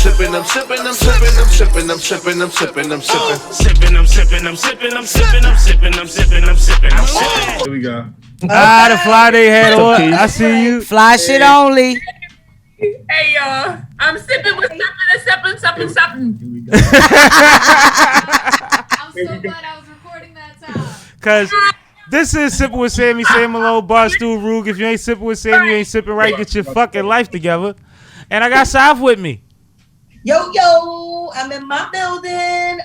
sippin', I'm sippin', I'm sippin', I'm sippin', I'm sippin', I'm sippin', I'm sippin'. Sippin', I'm sippin', I'm sippin', I'm sippin', I'm sippin', I'm sippin', I'm sippin', I'm sippin'. Here we go. The fly they had on. I see you. Fly shit only. Hey y'all, I'm sipping with sippin'. Here we go. I'm so glad I was recording that time. Cause this is Sippin' with Sammie, Sam Malone, Barstool, Rug. If you ain't sippin' with Sammie, you ain't sippin' right. Get your fucking life together. And I got South with me. Yo, I'm in my building.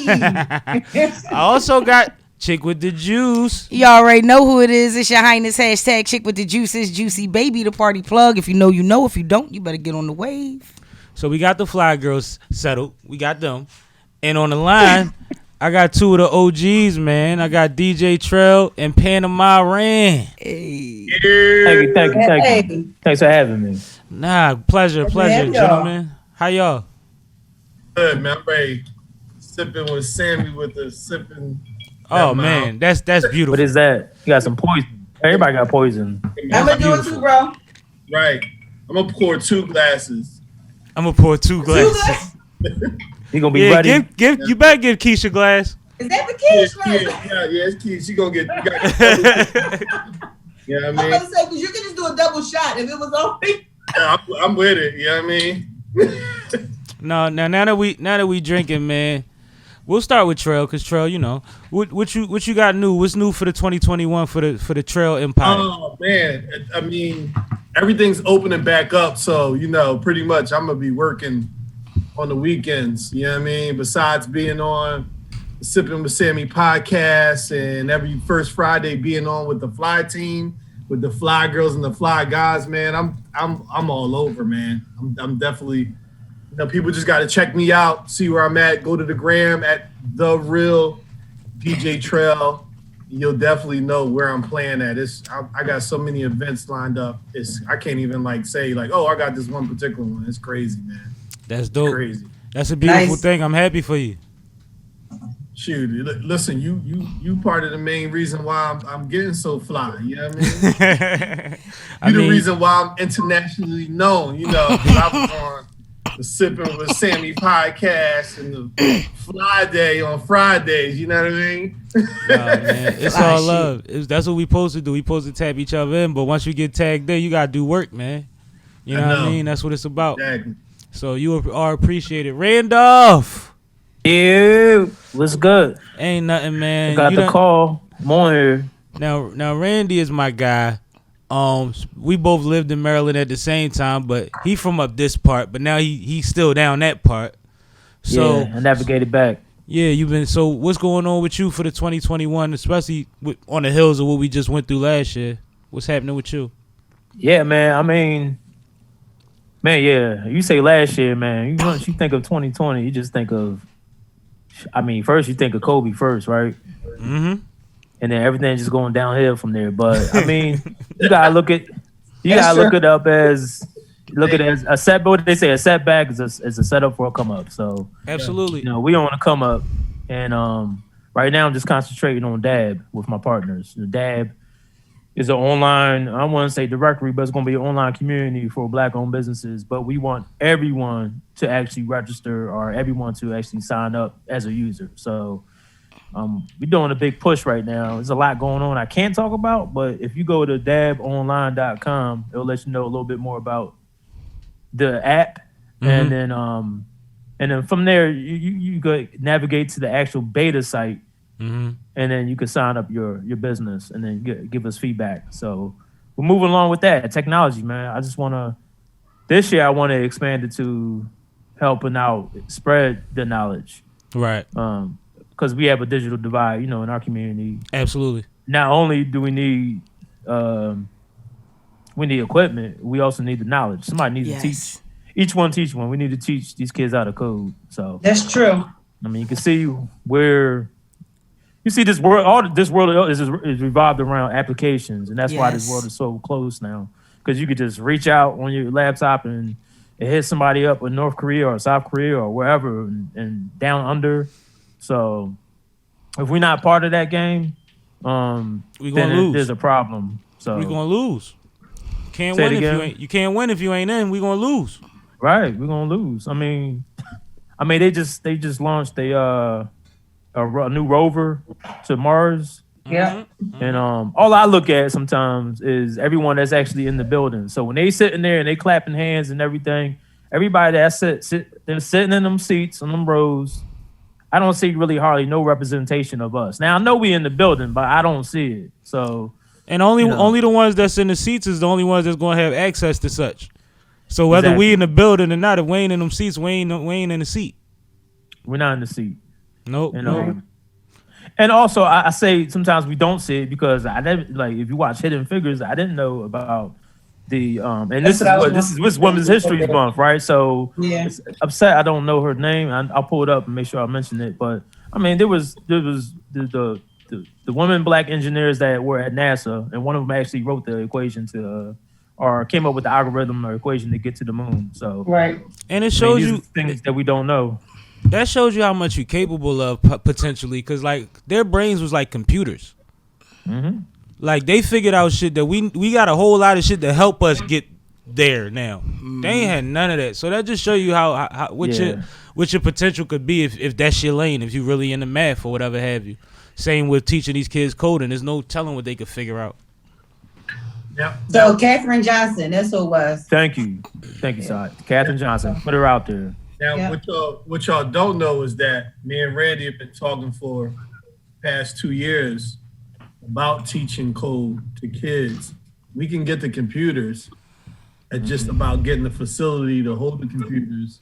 I also got Chick with the Juice. You already know who it is. It's your highness. Hashtag Chick with the Juice. It's Juicy Baby, the party plug. If you know, you know. If you don't, you better get on the wave. So we got the Fly Girls settled. We got them. And on the line, I got two of the OGs, man. I got DJ Trell and Panama Ran. Hey. Thank you. Thanks for having me. Nah, pleasure, gentlemen. How y'all? Good, man. I'm ready. Sippin' with Sammie with the sippin'. Oh man, that's beautiful. What is that? You got some poison. Everybody got poison. I'm gonna do it too, bro. Right. I'm gonna pour 2 glasses. I'm gonna pour 2 glasses. You gonna be ready? You better give Keisha a glass. Is that the key? Yeah, it's key. She gonna get. You know what I I'm mean? gonna say, because you can just do a double shot if it was on me. Yeah, I'm with it. You know what I mean? No, now that we drinking, man. We'll start with Trail, cause Trail, you know, what you got new? What's new for the 2021 for the Trail Empire? Oh man, I mean, everything's opening back up, so you know, pretty much I'm gonna be working on the weekends. You know what I mean? Besides being on the Sippin' with Sammie podcast and every first Friday being on with the Fly team, with the Fly girls and the Fly guys, man, I'm all over, man. I'm definitely. You know, people just got to check me out, see where I'm at. Go to the gram at The Real DJ Trail. You'll definitely know where I'm playing at. I got so many events lined up. I can't even say oh, I got this one particular one. It's crazy, man. That's dope. It's crazy. That's a beautiful thing. I'm happy for you. Shoot, listen, you part of the main reason why I'm getting so fly. You know what I mean? You're the reason why I'm internationally known. You know, 'cause I was on the Sippin' with Sammie podcast and the Fly Day on Fridays, you know what I mean? Nah, man, it's all love. That's what we supposed to do. We supposed to tap each other in, but once you get tagged in, you gotta do work, man. You know what I mean? That's what it's about. Exactly. So you are appreciated. Randolph. Yeah, what's good? Ain't nothing, man. I got the call. I'm on here. Now Randy is my guy. We both lived in Maryland at the same time, but he from up this part, but now he's still down that part. So yeah, I navigated back. Yeah, so what's going on with you for the 2021, especially on the heels of what we just went through last year? What's happening with you? Yeah, man. I mean, yeah. You say last year, man. Once you think of 2020, you just think of, first you think of Kobe first, right? Mm-hmm. And then everything just going downhill from there. But I mean, you gotta look it up as a setback. What they say, a setback is a setup for a come up. So absolutely, we on a come up, and right now I'm just concentrating on Dab with my partners. The Dab is an online, I don't want to say directory, but it's going to be an online community for Black-owned businesses. But we want everyone to actually register or everyone to actually sign up as a user. So we're doing a big push right now. There's a lot going on I can't talk about, but if you go to dabonline.com, it'll let you know a little bit more about the app. Mm-hmm. And then from there, you go navigate to the actual beta site. Mm-hmm. And then you can sign up your business and then give us feedback. So we're moving along with that. Technology, man. This year I want to expand it to helping out spread the knowledge. Right. Because we have a digital divide, in our community. Absolutely. Not only do we need equipment, we also need the knowledge. Somebody needs to teach. Each one teach one. We need to teach these kids how to code. So that's true. You can see where you see this world. All this world is revolved around applications, and that's why this world is so close now. Because you could just reach out on your laptop and hit somebody up in North Korea or South Korea or wherever, and down under. So if we're not part of that game, we're gonna lose. There's a problem. So we're gonna lose. You can't win if you ain't in. We're gonna lose. Right, we're gonna lose. I mean, they just launched a new rover to Mars, Yeah. and all I look at sometimes is everyone that's actually in the building. So when they sitting there and they clapping hands and everything, everybody that's they're sitting in them seats on them rows. I don't see really hardly no representation of us. Now I know we in the building, but I don't see it. So And only the ones that's in the seats is the only ones that's gonna have access to such. So whether we in the building or not, if we ain't in them seats, we ain't in the seat. we're not in the seat. Nope. You know. And also, I say sometimes we don't see it because I never if you watch Hidden Figures, I didn't know about the and this is Women's History Month, right? So it's upset I don't know her name. I'll pull it up and make sure I mention it. But I mean, there was the women black engineers that were at NASA, and one of them actually wrote the equation to or came up with the algorithm or equation to get to the moon. So and it shows you things that we don't know. That shows you how much you're capable of potentially, because like their brains was like computers. Mm-hmm. Like they figured out shit that we got a whole lot of shit to help us get there now. They ain't had none of that. So that just show you how what your potential could be if that's your lane, if you really into math or whatever have you. Same with teaching these kids coding. There's no telling what they could figure out. Yep. So Katherine Johnson, that's who it was. Thank you, Side. Katherine Johnson, put her out there. Now, what y'all don't know is that me and Randy have been talking for the past 2 years about teaching code to kids. We can get the computers. It's just about getting the facility to hold the computers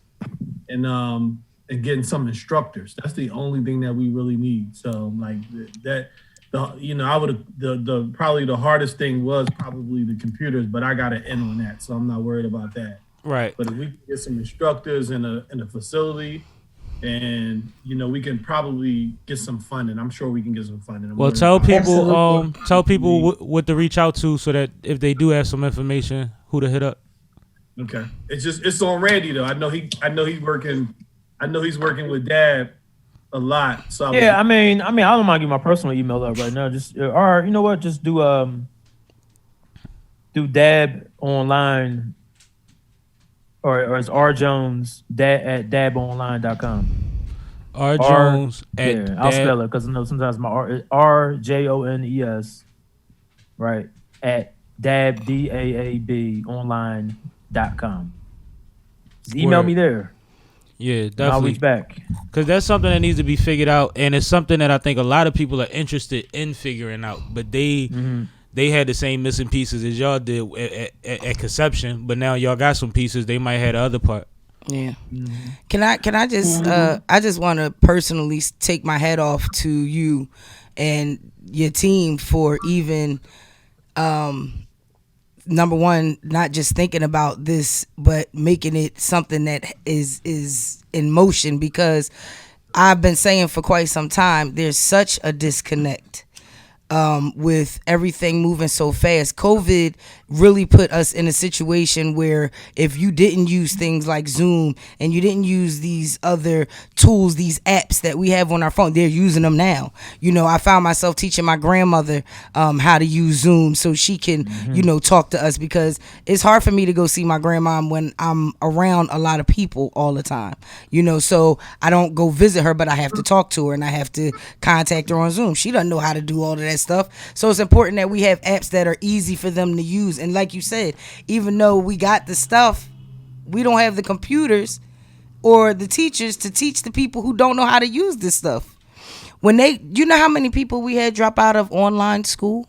and getting some instructors. That's the only thing that we really need. So like that, probably the hardest thing was probably the computers, but I got an N on that, so I'm not worried about that. Right. But if we can get some instructors in a facility, and we can probably get some funding. I'm sure we can get some funding. Well, tell people what to reach out to, so that if they do have some information, who to hit up. Okay, it's on Randy though. I know he's working with Dad a lot. So I mean, I don't mind giving my personal email up right now. Just or you know what, just do Dab online. Or it's rjones at dabonline.com. rjones I'll spell it because I know sometimes my RJONES, right, at dab DAAB online.com. Just email me there. Yeah, definitely. I'll reach back. Because that's something that needs to be figured out, and it's something that I think a lot of people are interested in figuring out, but they had the same missing pieces as y'all did at conception, but now y'all got some pieces. They might have the other part. Yeah. Can I just I just want to personally take my hat off to you and your team for even number one, not just thinking about this, but making it something that is in motion, because I've been saying for quite some time there's such a disconnect with everything moving so fast. COVID really put us in a situation where if you didn't use things like Zoom and you didn't use these other tools, these apps that we have on our phone, they're using them now. I found myself teaching my grandmother how to use Zoom so she can, talk to us, because it's hard for me to go see my grandma when I'm around a lot of people all the time. So I don't go visit her, but I have to talk to her and I have to contact her on Zoom. She doesn't know how to do all of that stuff. So it's important that we have apps that are easy for them to use. And like you said, even though we got the stuff, we don't have the computers or the teachers to teach the people who don't know how to use this stuff. You know how many people we had drop out of online school?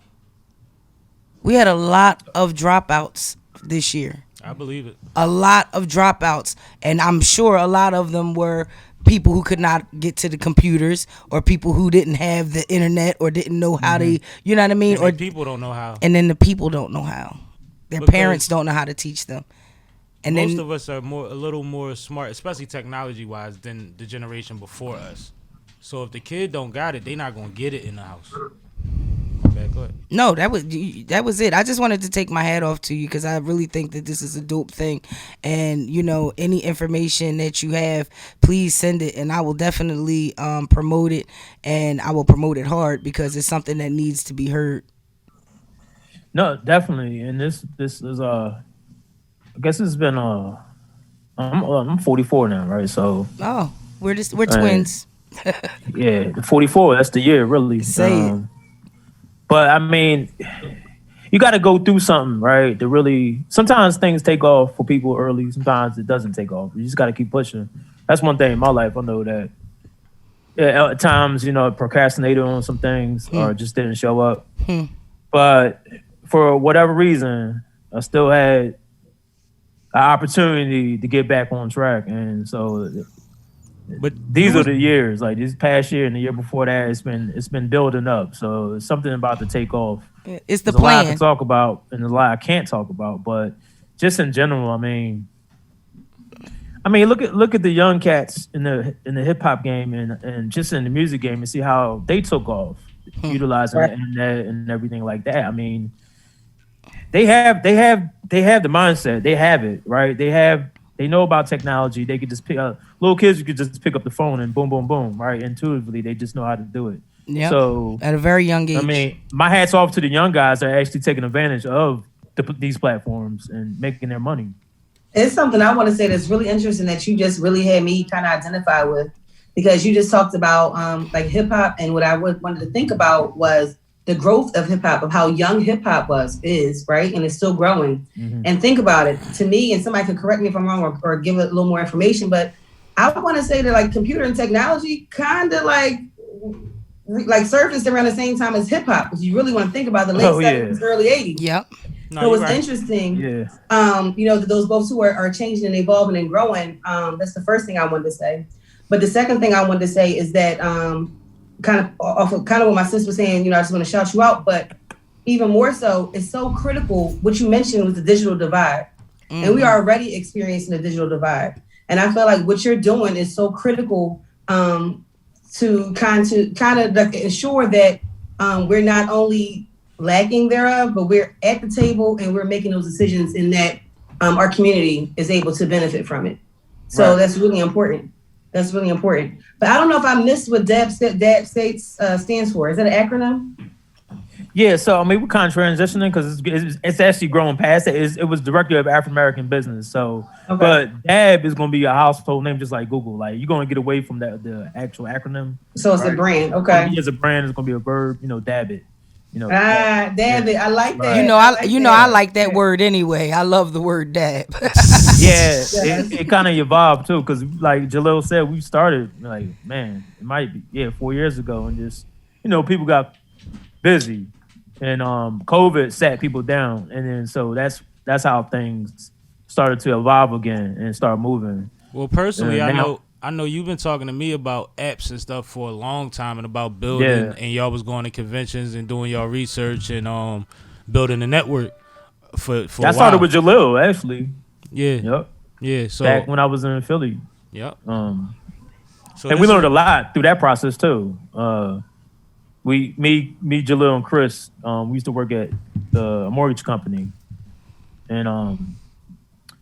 We had a lot of dropouts this year. I believe it. A lot of dropouts. And I'm sure a lot of them were people who could not get to the computers, or people who didn't have the internet or didn't know how to, you know what I mean? Or people don't know how. And then the people don't know how. Their parents don't know how to teach them. And most of us are a little more smart, especially technology wise, than the generation before us. So if the kid don't got it, they not gonna get it in the house. Go ahead. No, that was it. I just wanted to take my hat off to you, because I really think that this is a dope thing. And any information that you have, please send it, and I will definitely promote it, and I will promote it hard, because it's something that needs to be heard. No, definitely. And this is I guess it's been I'm 44 now, right? So Oh, we're twins. yeah, 44. That's the year, really. Say it. But I mean, you got to go through something, right? To really. Sometimes things take off for people early. Sometimes it doesn't take off. You just got to keep pushing. That's one thing in my life. I know that. Yeah, at times, I procrastinated on some things or just didn't show up. But for whatever reason, I still had an opportunity to get back on track, and so. But these are the years, like this past year and the year before that, it's been building up. So it's something about to take off. It's the There's plan. a lot I can talk about and a lot I can't talk about, but just in general, I mean, look at the young cats in the hip hop game and just in the music game and see how they took off, utilizing the internet and everything like that. I mean, they have the mindset, they have it, right? They know about technology. They could just pick up little kids. You could just pick up the phone and boom, boom, boom. Right, intuitively, they just know how to do it. Yeah. So at a very young age. I mean, my hat's off to the young guys that are actually taking advantage of these platforms and making their money. It's something I want to say that's really interesting that you just really had me kind of identify with, because you just talked about like hip hop, and what I wanted to think about was the growth of hip hop, of how young hip hop is, right? And it's still growing. Mm-hmm. And think about it, to me, and somebody can correct me if I'm wrong or give it a little more information, but I want to say that like computer and technology kind of like surfaced around the same time as hip hop. If you really want to think about the late 70s, early 80s. Yep. No, so it's interesting. Yeah. That those both two are changing and evolving and growing. That's the first thing I wanted to say. But the second thing I wanted to say is that kind of what my sister was saying, I just want to shout you out, but even more so, it's so critical what you mentioned with the digital divide. Mm-hmm. And we are already experiencing the digital divide. And I feel like what you're doing is so critical to kind of ensure that we're not only lacking thereof, but we're at the table and we're making those decisions, and that our community is able to benefit from it. So that's really important. That's really important. But I don't know if I missed what DAB States stands for. Is that an acronym? Yeah, so we're kind of transitioning because it's actually growing past it. It was Director of African American Business. So, but DAB is going to be a household name, just like Google. Like, you're going to get away from the actual acronym. So it's a brand, okay? It's a brand. It's going to be a verb. Dab it. Dab it. I like that. I like that word anyway. I love the word dab. Yeah, it kind of evolved too, because like Jalil said, we started like, man, it might be 4 years ago, and just people got busy, and COVID sat people down, and then so that's how things started to evolve again and start moving. Well, personally, I know you've been talking to me about apps and stuff for a long time, and about building, and y'all was going to conventions and doing y'all research and building a network for I started with Jalil, actually. Yeah. Yep. Yeah. So back when I was in Philly. Yep. And we learned a lot through that process too. Me, Jalil, and Chris, we used to work at the mortgage company, and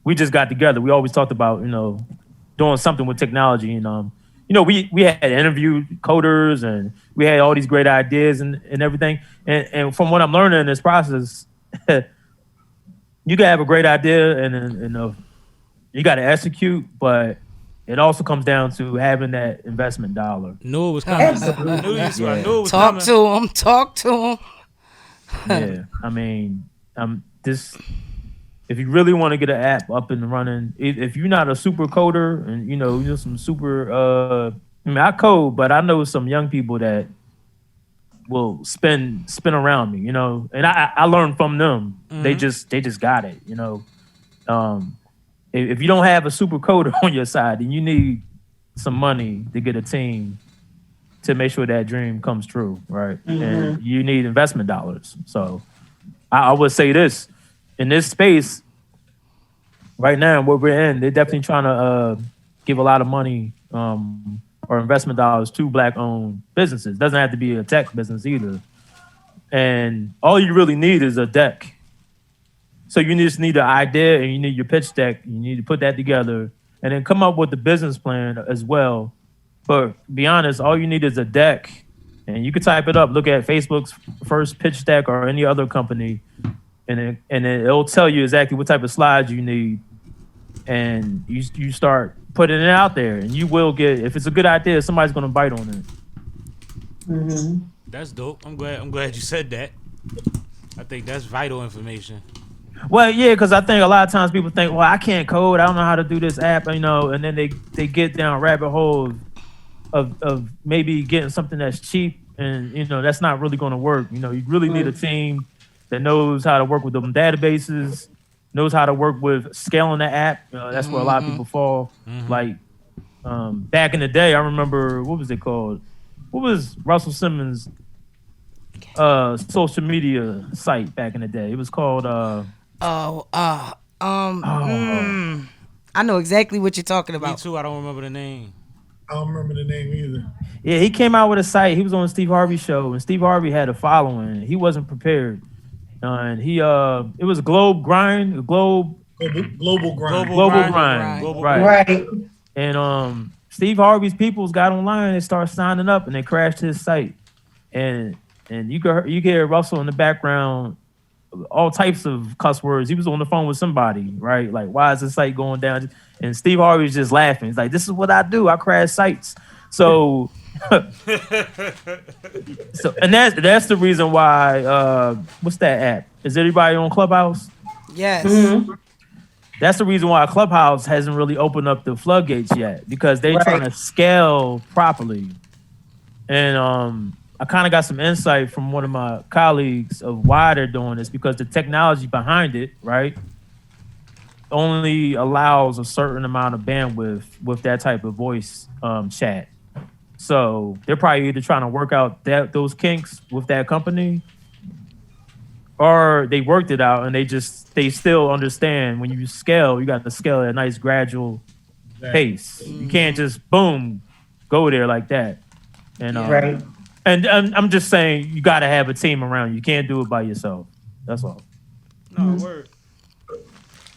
we just got together. We always talked about doing something with technology, and we had interviewed coders, and we had all these great ideas and everything. And from what I'm learning in this process, you can have a great idea and you got to execute, but it also comes down to having that investment dollar. Knew it was coming. Talk to him. Yeah, if you really want to get an app up and running, if you're not a super coder and you're some super, I code, but I know some young people that will spin around me, and I learned from them. Mm-hmm. They just got it, If you don't have a super coder on your side, then you need some money to get a team to make sure that dream comes true, right? Mm-hmm. And you need investment dollars. So I would say this. In this space, right now, where we're in, they're definitely trying to give a lot of money or investment dollars to Black-owned businesses. Doesn't have to be a tech business either. And all you really need is a deck. So you just need an idea, and you need your pitch deck. You need to put that together, and then come up with the business plan as well. But be honest, all you need is a deck, and you can type it up. Look at Facebook's first pitch deck or any other company, and it'll tell you exactly what type of slides you need. and you start putting it out there, and you will get, if it's a good idea, somebody's gonna bite on it. Mm-hmm. That's dope. I'm glad you said that. I think that's vital information. Well, yeah, because I think a lot of times people think, well, I can't code, I don't know how to do this app, you know, and then they get down rabbit hole of maybe getting something that's cheap, and you know that's not really going to work. You know, you really need a team that knows how to work with them databases, knows how to work with scaling the app. That's where a lot of people fall. Like back in the day, I remember, what was it called? What was Russell Simmons' social media site back in the day? It was called I know exactly what you're talking about. Me too. I don't remember the name. I don't remember the name either. Yeah, he came out with a site. He was on Steve Harvey's show, and Steve Harvey had a following. He wasn't prepared, and it was global grind. Right. And Steve Harvey's peoples got online and started signing up, and they crashed his site. And you could hear Russell in the background, all types of cuss words. He was on the phone with somebody, right? Like, why is the site going down? And Steve Harvey's just laughing. He's like, this is what I do. I crash sites. So, and that's the reason why. What's that app? Is everybody on Clubhouse? Yes. Mm-hmm. That's the reason why Clubhouse hasn't really opened up the floodgates yet, because they're trying to scale properly. And I kind of got some insight from one of my colleagues of why they're doing this, because the technology behind it, right, only allows a certain amount of bandwidth with that type of voice chat. So they're probably either trying to work out those kinks with that company, or they worked it out and they still understand when you scale, you got to scale at a nice gradual pace. You can't just boom go there like that. And Right. and I'm just saying, you got to have a team around you. You can't do it by yourself. That's all. No, word.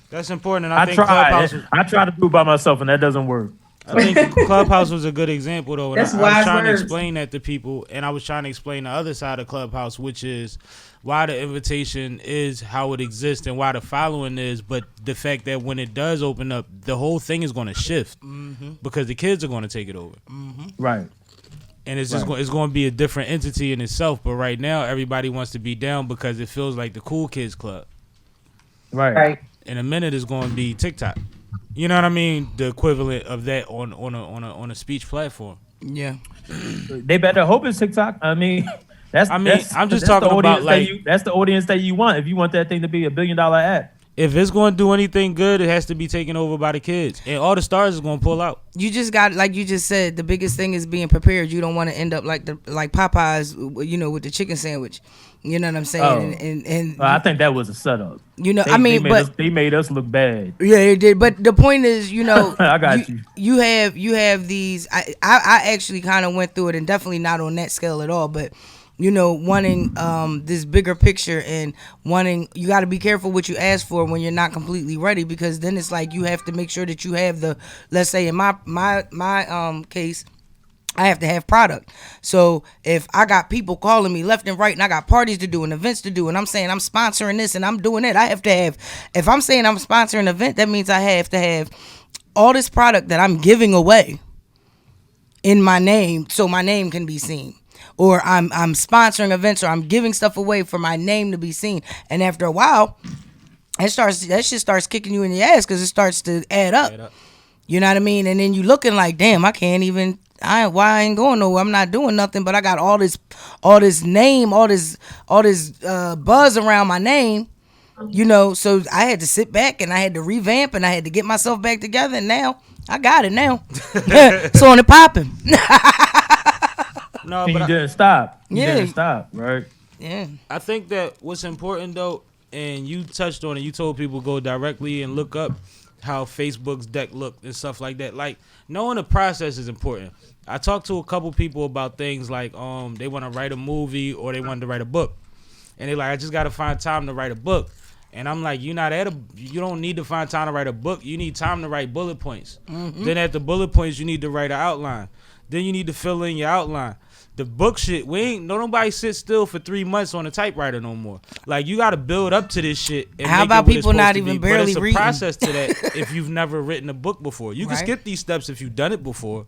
That's important. And I think I try to do it by myself, and that doesn't work. I think Clubhouse was a good example, though. That's I was wise trying words. to explain that to people, and I was trying to explain the other side of Clubhouse, which is why the invitation is how it exists and why the following is, but the fact that when it does open up, the whole thing is going to shift because the kids are going to take it over. Right. And it's just it's going to be a different entity in itself. But right now, everybody wants to be down because it feels like the cool kids club. Right. In a minute, it's going to be TikTok. You know what I mean? The equivalent of that on a speech platform. Yeah. They better hope it's TikTok. I mean, I'm just talking about like that's the audience that you want. If you want that thing to be $1 billion app. If it's going to do anything good, it has to be taken over by the kids. And all the stars is going to pull out. You just got, like you just said, the biggest thing is being prepared. You don't want to end up like Popeyes, you know, with the chicken sandwich. You know what I'm saying? And I think that was a setup. You know, they made us look bad. Yeah, it did. But the point is, you know, I got you. You have these. I actually kind of went through it, and definitely not on that scale at all. But you know, wanting this bigger picture and wanting, you got to be careful what you ask for when you're not completely ready, because then it's like you have to make sure that you have the, let's say in my case, I have to have product. So if I got people calling me left and right, and I got parties to do and events to do, and I'm saying I'm sponsoring this and I'm doing it, I have to have, if I'm saying I'm sponsoring an event, that means I have to have all this product that I'm giving away in my name, so my name can be seen. Or I'm sponsoring events, or I'm giving stuff away for my name to be seen. And after a while, that shit starts kicking you in the ass, because it starts to add up. You know what I mean? And then you looking like, damn, I ain't going nowhere. I'm not doing nothing, but I got all this name, all this buzz around my name. You know, so I had to sit back and I had to revamp and I had to get myself back together, and now I got it now. So on it popping. No, but you didn't stop. You didn't stop, right? Yeah. I think that what's important though, and you touched on it, you told people go directly and look up how Facebook's deck looked and stuff like that. Like, knowing the process is important. I talked to a couple people about things like they want to write a movie or they wanted to write a book, and they're like, I just got to find time to write a book. And I'm like, you don't need to find time to write a book. You need time to write bullet points. Then at the bullet points, you need to write an outline. Then you need to fill in your outline. The book shit, nobody sit still for 3 months on a typewriter no more. Like, you got to build up to this shit. And How make about it what it's people not supposed to even be. barely but it's a reading? process to that if you've never written a book before. You can Right. skip these steps if you've done it before.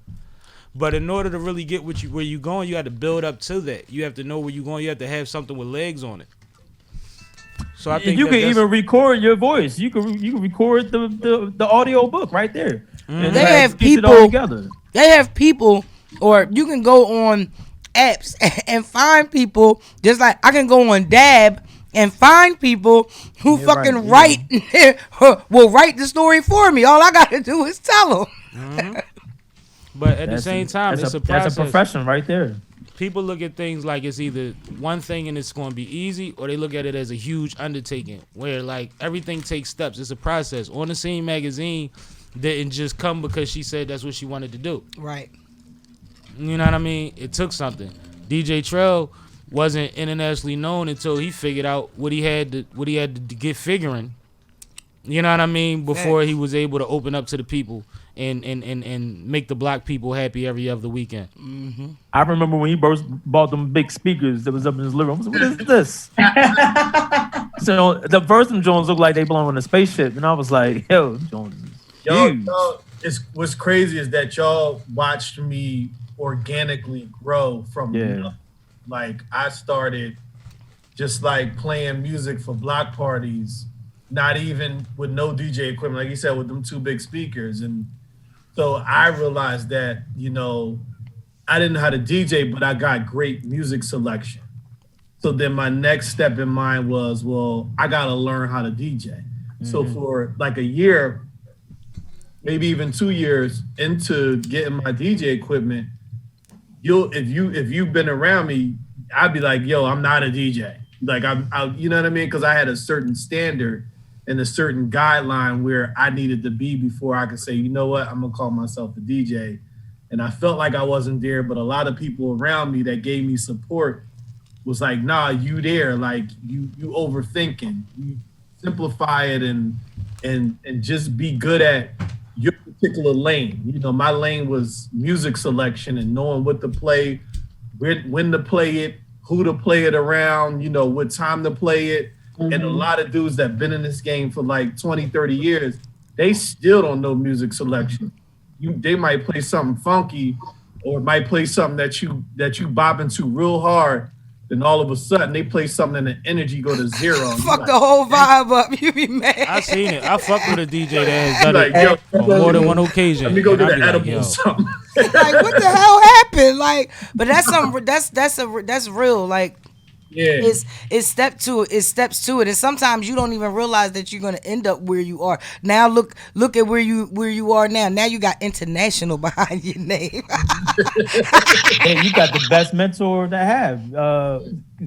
But in order to really get where you going, you have to build up to that. You have to know where you're going. You have to have something with legs on it. So I think you can even record your voice. You can record the audio book right there. And They have piece it all people. together. They have people, or you can go on apps and find people. Just like I can go on Dab and find people who fucking write will write the story for me. All I got to do is tell them. But at the same time, it's a process. That's a profession right there. People look at things like it's either one thing and it's going to be easy, or they look at it as a huge undertaking where like everything takes steps. It's a process. On the Scene magazine didn't just come because she said that's what she wanted to do. Right. You know what I mean? It took something. DJ Trell wasn't internationally known until he figured out what he had to get figuring. You know what I mean? Before he was able to open up to the people and make the black people happy every other weekend. Mm-hmm. I remember when he bought them big speakers that was up in his living room. I was like, what is this? So the first them Jones looked like they belong on a spaceship, and I was like, yo, Jones is huge. What's crazy is that y'all watched me organically grow from nothing. Like I started just like playing music for block parties, not even with no DJ equipment, like you said, with them 2 big speakers. And so I realized that, you know, I didn't know how to DJ, but I got great music selection. So then my next step in mind was, well, I got to learn how to DJ. Mm-hmm. So for like a year, maybe even 2 years into getting my DJ equipment, if you've been around me, I'd be like, yo, I'm not a DJ. Like I you know what I mean? Because I had a certain standard and a certain guideline where I needed to be before I could say, you know what, I'm gonna call myself a DJ. And I felt like I wasn't there, but a lot of people around me that gave me support was like, nah, you there, like you overthinking. You simplify it and just be good at your particular lane. You know, my lane was music selection and knowing what to play, when to play it, who to play it around, you know, what time to play it. Mm-hmm. And a lot of dudes that been in this game for like 20, 30 years, they still don't know music selection. They might play something funky or might play something that you bop into real hard. Then all of a sudden they play something and the energy go to zero. Fuck like, the whole vibe up. You be mad. I seen it. I fuck with a DJ that has done like, it on more than one occasion. Let me go And get I an be like, edible yo. or something. Like, what the hell happened? Like, but that's something. That's real. Like, yeah, it's steps to it, and sometimes you don't even realize that you're gonna end up where you are. Now look at where you are now. Now you got international behind your name. Hey, you got the best mentor to have,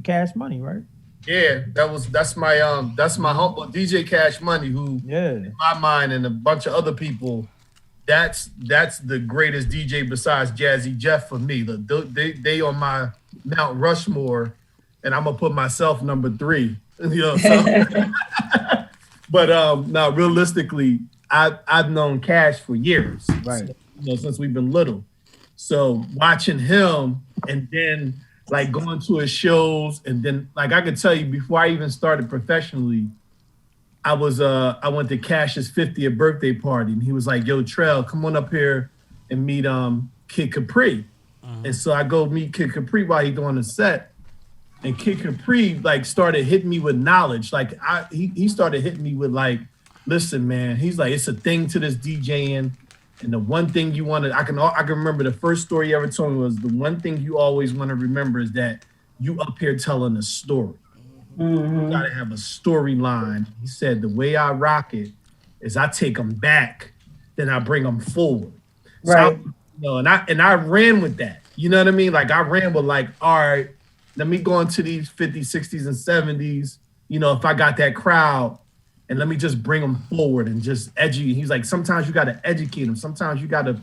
Cash Money, right? Yeah, that's my humble DJ Cash Money, who in my mind and a bunch of other people, that's the greatest DJ besides Jazzy Jeff for me. They on my Mount Rushmore, and I'm gonna put myself number 3. You know, so. But now realistically, I've known Cash for years, right? So, you know, since we've been little. So watching him and then like going to his shows, and then like I could tell you before I even started professionally, I went to Cash's 50th birthday party, and he was like, "Yo, Trell, come on up here and meet Kid Capri." And so I go meet Kid Capri while he's doing the set, and Kid Capri like started hitting me with knowledge. Like he started hitting me with like, "Listen, man," he's like, "It's a thing to this DJing. And the one thing you want to, I can remember the first story he ever told me was the one thing you always want to remember is that you up here telling a story. You gotta have a storyline." He said, "The way I rock it is I take them back, then I bring them forward." Right. So and I ran with that. You know what I mean? Like I ran with like, all right, let me go into these 50s, 60s, and 70s. You know, if I got that crowd, and let me just bring them forward and just educate. He's like, sometimes you got to educate them. Sometimes you got to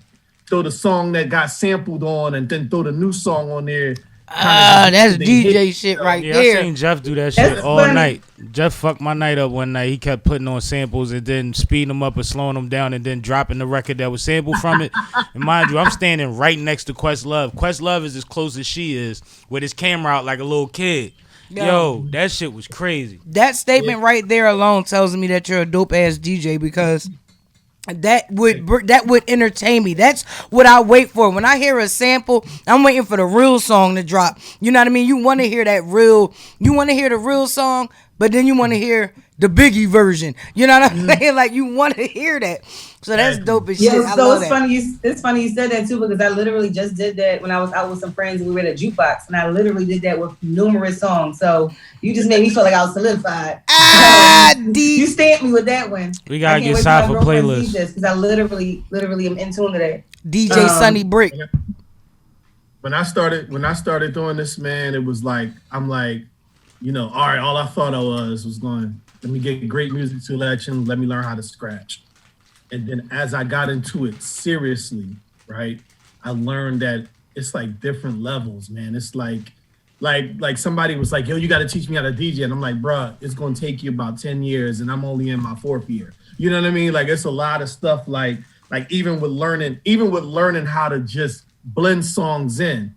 throw the song that got sampled on and then throw the new song on there That's DJ shit right Yeah, there. I seen Jeff do that shit That's all funny. night. Jeff fucked my night up one night. He kept putting on samples and then speeding them up or slowing them down and then dropping the record that was sampled from it. And mind you, I'm standing right next to Questlove. Questlove is as close as she is with his camera out like a little kid. Yo, that shit was crazy. That statement right there alone tells me that you're a dope ass DJ because that would entertain me. That's what I wait for. When I hear a sample, I'm waiting for the real song to drop. You know what I mean? You want to hear the real song, but then you want to hear the Biggie version. You know what I'm saying? Like you want to hear that. So that's dope as shit. I so love it's that. funny. It's funny you said that too because I literally just did that when I was out with some friends and we were at a jukebox, and I literally did that with numerous songs. So you just made me feel like I was solidified. You stamped me with that one. We gotta get signed for playlist because I literally am in tune to that. DJ Sunny Brick. When I started doing this, man, it was like I'm like, all right. All I thought I was going. Let me get great music selection. Let me learn how to scratch. And then as I got into it seriously, right, I learned that it's like different levels, man. It's like somebody was like, yo, you got to teach me how to DJ. And I'm like, bruh, it's going to take you about 10 years and I'm only in my 4th year. You know what I mean? Like it's a lot of stuff like even with learning how to just blend songs in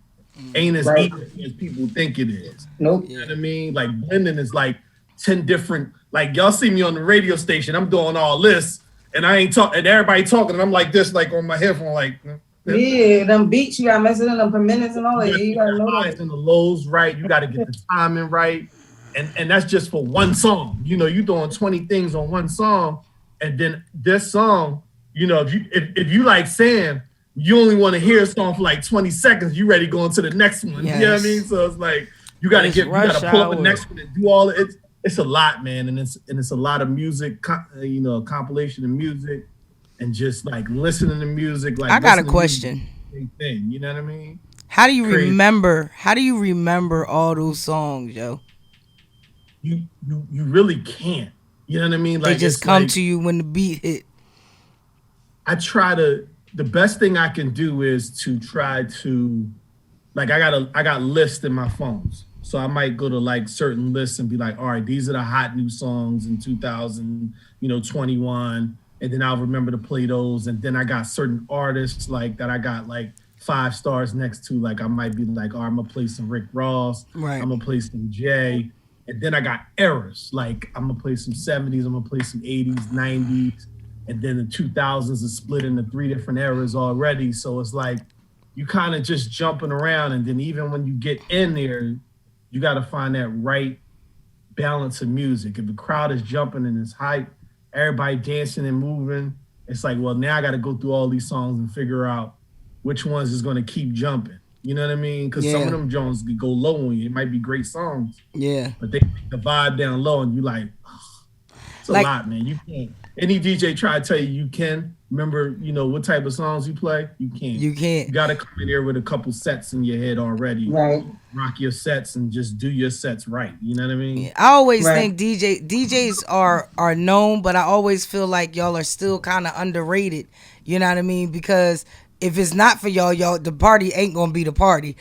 ain't as easy as people think it is. Nope. You know what I mean? Like blending is like 10 different, like y'all see me on the radio station, I'm doing all this. And I ain't talking, and everybody talking, and I'm like this, like on my headphone, like. Yeah, them beats, you gotta mess it in them per minutes and all that. You gotta know that. And the lows right, you gotta get the timing right. And that's just for one song. You doing 20 things on one song, and then this song, if you like Sam, you only want to hear a song for like 20 seconds, you ready to go into the next one. Yes. You know what I mean? So it's like you gotta pull up the next one and do all it. It's a lot, man, and it's a lot of music, compilation of music, and just like listening to music. Like I got a question. Thing, you know what I mean? How do you remember all those songs, yo? You really can't. You know what I mean? Like they just come to you when the beat hit. The best thing I can do is to try to, like I got lists in my phones. So I might go to like certain lists and be like, all right, these are the hot new songs in 2021. And then I'll remember to play those. And then I got certain artists like that I got like 5 stars next to. Like I might be like, all right, I'm gonna play some Rick Ross. Right. I'm gonna play some Jay. And then I got eras. Like I'm gonna play some 70s, I'm gonna play some 80s, 90s. And then the 2000s is split into 3 different eras already. So it's like, you kind of just jumping around. And then even when you get in there, you got to find that right balance of music. If the crowd is jumping and it's hype, everybody dancing and moving, it's like, well, now I got to go through all these songs and figure out which ones is going to keep jumping. You know what I mean? Because some of them Jones could go low on you. It might be great songs. Yeah. But they take the vibe down low and you like, it's a lot, man. You can't. Any DJ try to tell you can. Remember, what type of songs you play? You can't. You can't. You got to come in there with a couple sets in your head already. Right. Rock your sets and just do your sets right. You know what I mean? Yeah, I always think DJs are known, but I always feel like y'all are still kind of underrated. You know what I mean? Because if it's not for y'all, the party ain't gonna be the party.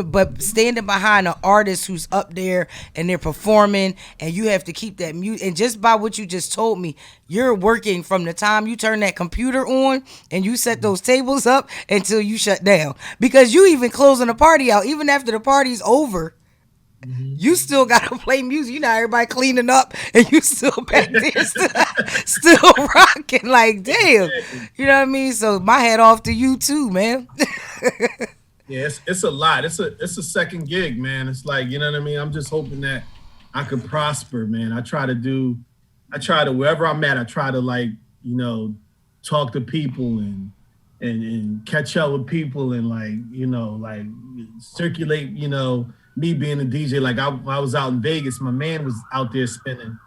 But standing behind an artist who's up there and they're performing, and you have to keep that mute. And just by what you just told me, you're working from the time you turn that computer on and you set those tables up until you shut down. Because you even closing the party out, even after the party's over. You still gotta play music. Everybody cleaning up, and you still back there, still rocking. Like, damn, you know what I mean? So my hat off to you too, man. Yeah, it's a lot. It's a second gig, man. It's like, you know what I mean? I'm just hoping that I could prosper, man. I try to wherever I'm at, I try to like, talk to people and catch up with people and like circulate, me being a DJ. Like I was out in Vegas, my man was out there spinning.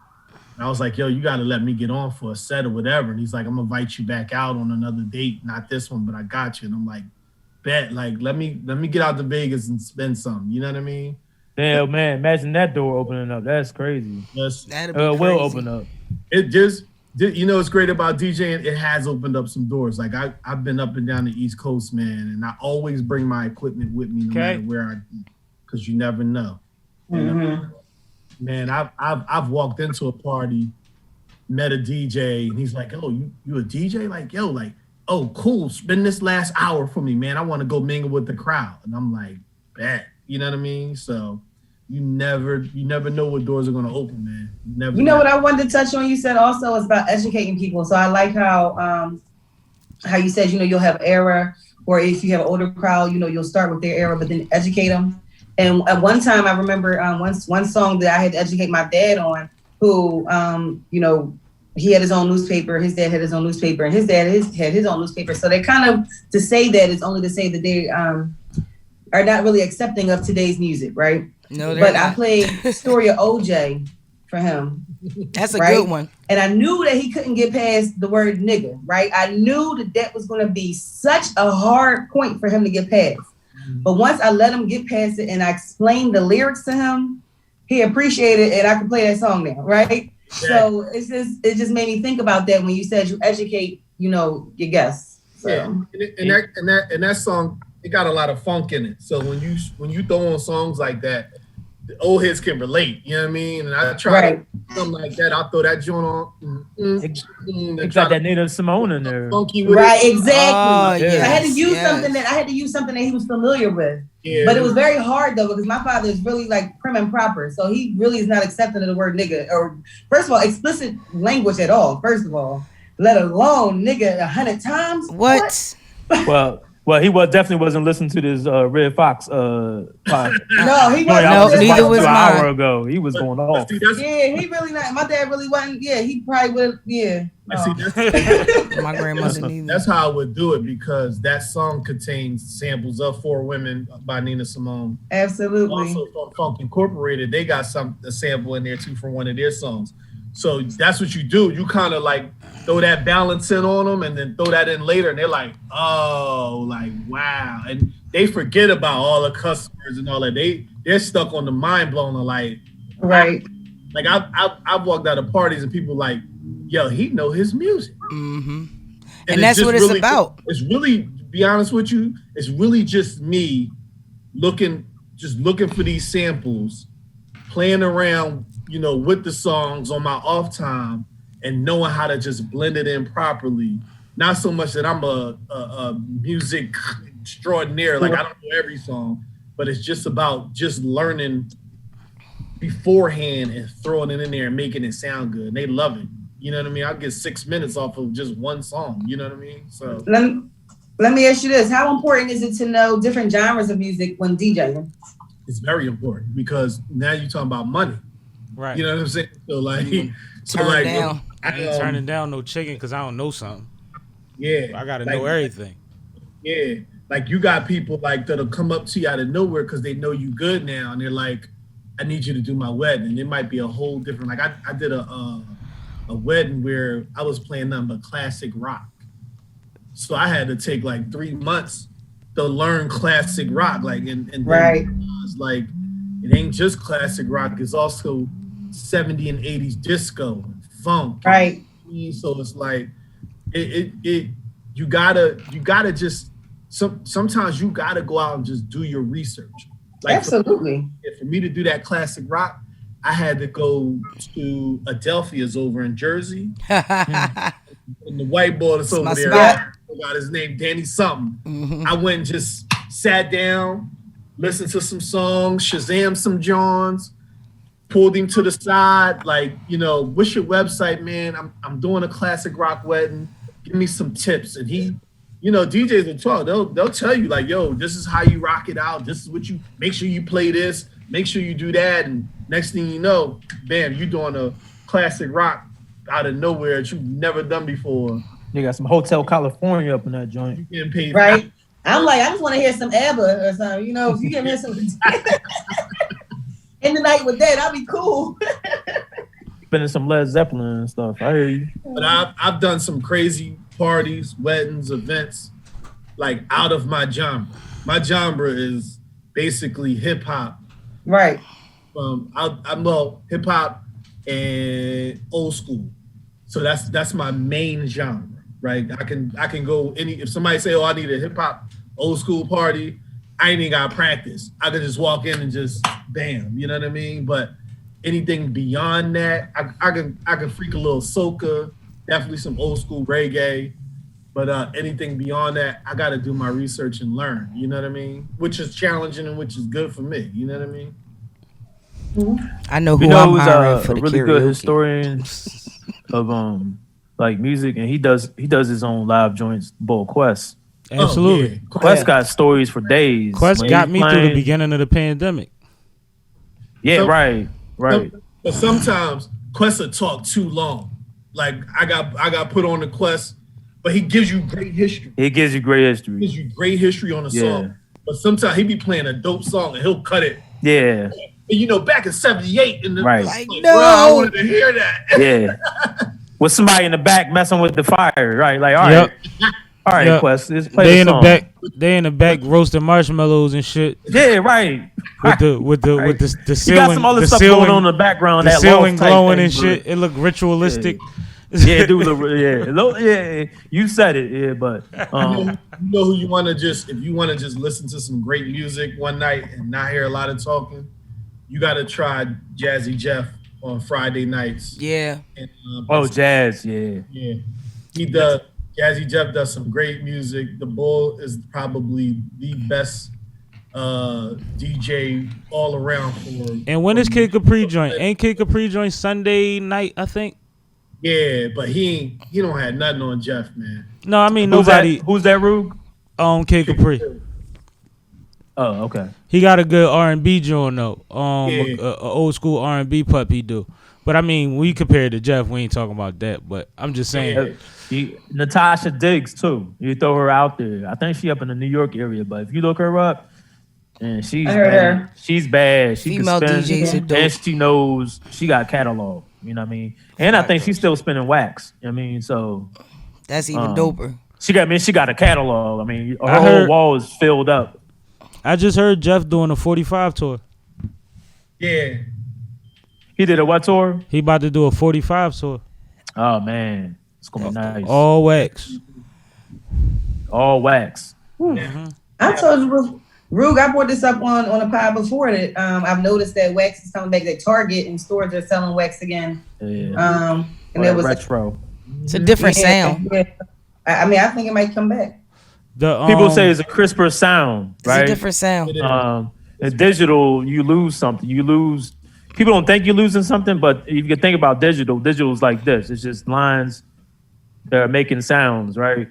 And I was like, yo, you got to let me get on for a set or whatever. And he's like, I'm gonna invite you back out on another date. Not this one, but I got you. And I'm like, bet, like, let me get out to Vegas and spend something. You know what I mean? Damn, man, imagine that door opening up. That's crazy. Yes. That'd be crazy. Will open up. It just, what's great about DJing? It has opened up some doors. Like I've been up and down the East Coast, man. And I always bring my equipment with me no matter where I go. because you never know. Mm-hmm. Man, I've walked into a party, met a DJ, and he's like, "Oh, you a DJ? Like, yo, like, oh, cool. Spend this last hour for me, man. I want to go mingle with the crowd." And I'm like, "Bet." You know what I mean? So you never know what doors are gonna open, man. You know what I wanted to touch on? You said also is about educating people. So I like how you said, you'll have era, or if you have an older crowd, you'll start with their era, but then educate them. And at one time, I remember one song that I had to educate my dad on, who, he had his own newspaper, his dad had his own newspaper, and his dad had his own newspaper. So they kind of, to say that is only to say that they are not really accepting of today's music, right? No, but not. I played Story of OJ for him. That's a good one. And I knew that he couldn't get past the word nigga, right? I knew that was going to be such a hard point for him to get past. But once I let him get past it and I explained the lyrics to him, he appreciated it, and I could play that song now, right? Yeah. So it just made me think about that when you said you educate, your guests. So. Yeah, and that song, it got a lot of funk in it. So when you throw on songs like that, the old heads can relate. You know what I mean? And I try to something like that. I'll throw that joint on. It's got that Nina Simone in there. Funky with right, it. exactly. Yes, I had to use something that he was familiar with. Yeah, but it was very hard though, because my father is really like prim and proper. So he really is not accepting of the word nigga, or first of all, explicit language at all, first of all, let alone nigga 100 times. What? Well, he definitely wasn't listening to this Red Fox podcast. No, he wasn't. No, neither was an mine. hour ago. He was going off. See, yeah, he really not. My dad really wasn't. Yeah, he probably would. Yeah. My grandmother neither. That's how I would do it, because that song contains samples of "For Women" by Nina Simone. Absolutely. Also from Funk Incorporated, they got a sample in there too from one of their songs. So that's what you do. You kind of like throw that balance in on them, and then throw that in later, and they're like, oh, like wow, and they forget about all the customers and all that. They're stuck on the mind blown of like, right. Like I've walked out of parties and people like, yo, he know his music. Mm-hmm. And that's what it's really, about. It's really, to be honest with you, it's really just me looking for these samples, playing around, with the songs on my off time, and knowing how to just blend it in properly. Not so much that I'm a music extraordinaire, like I don't know every song, but it's just about just learning beforehand and throwing it in there and making it sound good. And they love it. You know what I mean? I'll get 6 minutes off of just one song. You know what I mean? So let me ask you this: how important is it to know different genres of music when DJing? It's very important, because now you're talking about money. Right. You know what I'm saying? So down. I ain't turning down no chicken because I don't know something. Yeah. I got to know everything. Yeah. Like you got people like that'll come up to you out of nowhere because they know you good now, and they're like, I need you to do my wedding. And it might be a whole different, like I did a wedding where I was playing nothing but classic rock. So I had to take like 3 months to learn classic rock. Like, and right. It's like, it ain't just classic rock, it's also 70s and 80s disco and funk. Right. So it's like, you gotta just, sometimes you gotta go out and just do your research. Like absolutely. For me to do that classic rock, I had to go to Adelphia's over in Jersey. And the white boy that's over there, I forgot his name, Danny something. Mm-hmm. I went and just sat down, listened to some songs, Shazam some Johns, pulled him to the side, like, what's your website, man? I'm doing a classic rock wedding. Give me some tips. And he, DJs will talk. They'll tell you like, yo, this is how you rock it out. This is what you, make sure you play this, make sure you do that. And next thing you know, bam, you doing a classic rock out of nowhere that you've never done before. You got some Hotel California up in that joint. You getting paid. Right. I'm like, I just want to hear some ABBA or something. If you can hear some in the night with that, I'll be cool. Spinning some Led Zeppelin and stuff. I hear you. But I've done some crazy parties, weddings, events, like out of my genre. My genre is basically hip hop. Right. I'm hip hop and old school. So that's my main genre, right? I can go if somebody say, oh, I need a hip hop old school party, I ain't even got to practice. I could just walk in and just bam, you know what I mean? But anything beyond that, I can freak a little soca, definitely some old school reggae. But anything beyond that, I got to do my research and learn, you know what I mean? Which is challenging and which is good for me, you know what I mean? I know who I'm hiring for the really karaoke. good historian of like music, and he does his own live joints. Bull Quest. Absolutely. Quest got stories for days. Quest When got he's me through the playing- beginning of the pandemic. Yeah, So- right. But sometimes Quest will talk too long. Like I got put on the Quest, but he gives you great history. It gives you great history. Gives you great history on the song. But sometimes he be playing a dope song and he'll cut it. Yeah. And you know, back in '78, in the Right. like, Like, bro, I no. wanted to hear that. Yeah. With somebody in the back messing with the fire, right? Like, all right. All right, Yep. Quest. Let's play They the in the song. back. They in the back roasting marshmallows and shit. Yeah, right. With the You ceiling. got some other the stuff ceiling, going on in the background. The That ceiling loft type glowing thing, and shit. It looked ritualistic. Yeah, dude. Yeah. You said it. Yeah, but You know who you want to just, if you want to just listen to some great music one night and not hear a lot of talking, you got to try Jazzy Jeff on Friday nights. Yeah. And, jazz. Yeah. Yeah. He does. Jazzy Jeff does some great music. The Bull is probably the best DJ all around for. And when is Kid Capri joint? Ain't Kid Capri joint Sunday night? I think. Yeah, but he don't have nothing on Jeff, man. No, I mean Who's nobody. Who's that, Rube? Kid Capri. Oh, okay. He got a good R&B joint though. Yeah. A old school R&B pup he do. But I mean, we compare it to Jeff. We ain't talking about that. But I'm just saying. Natasha Diggs too. You throw her out there. I think she up in the New York area, but if you look her up, and she's bad. She's bad. She Female can spin, DJs are dope. and she knows she got catalog. You know what I mean? And I think she's still spinning wax. I mean, so That's even doper. she got a catalog. I mean, her I whole heard- wall is filled up. I just heard Jeff doing a 45 tour. Yeah. He did a what tour? He about to do a 45 tour. Oh man, it's gonna be nice. All wax. All wax. I told you, Rug, I brought this up on a pod before that I've noticed that wax is coming back. That Target and stores are selling wax again. Yeah. And there was retro. It's a different sound. Yeah. I mean, I think it might come back. People say it's a crisper sound, It's right? a different sound. In digital, you lose something. You lose. People don't think you're losing something, but if you think about digital is like this. It's just lines that are making sounds, right?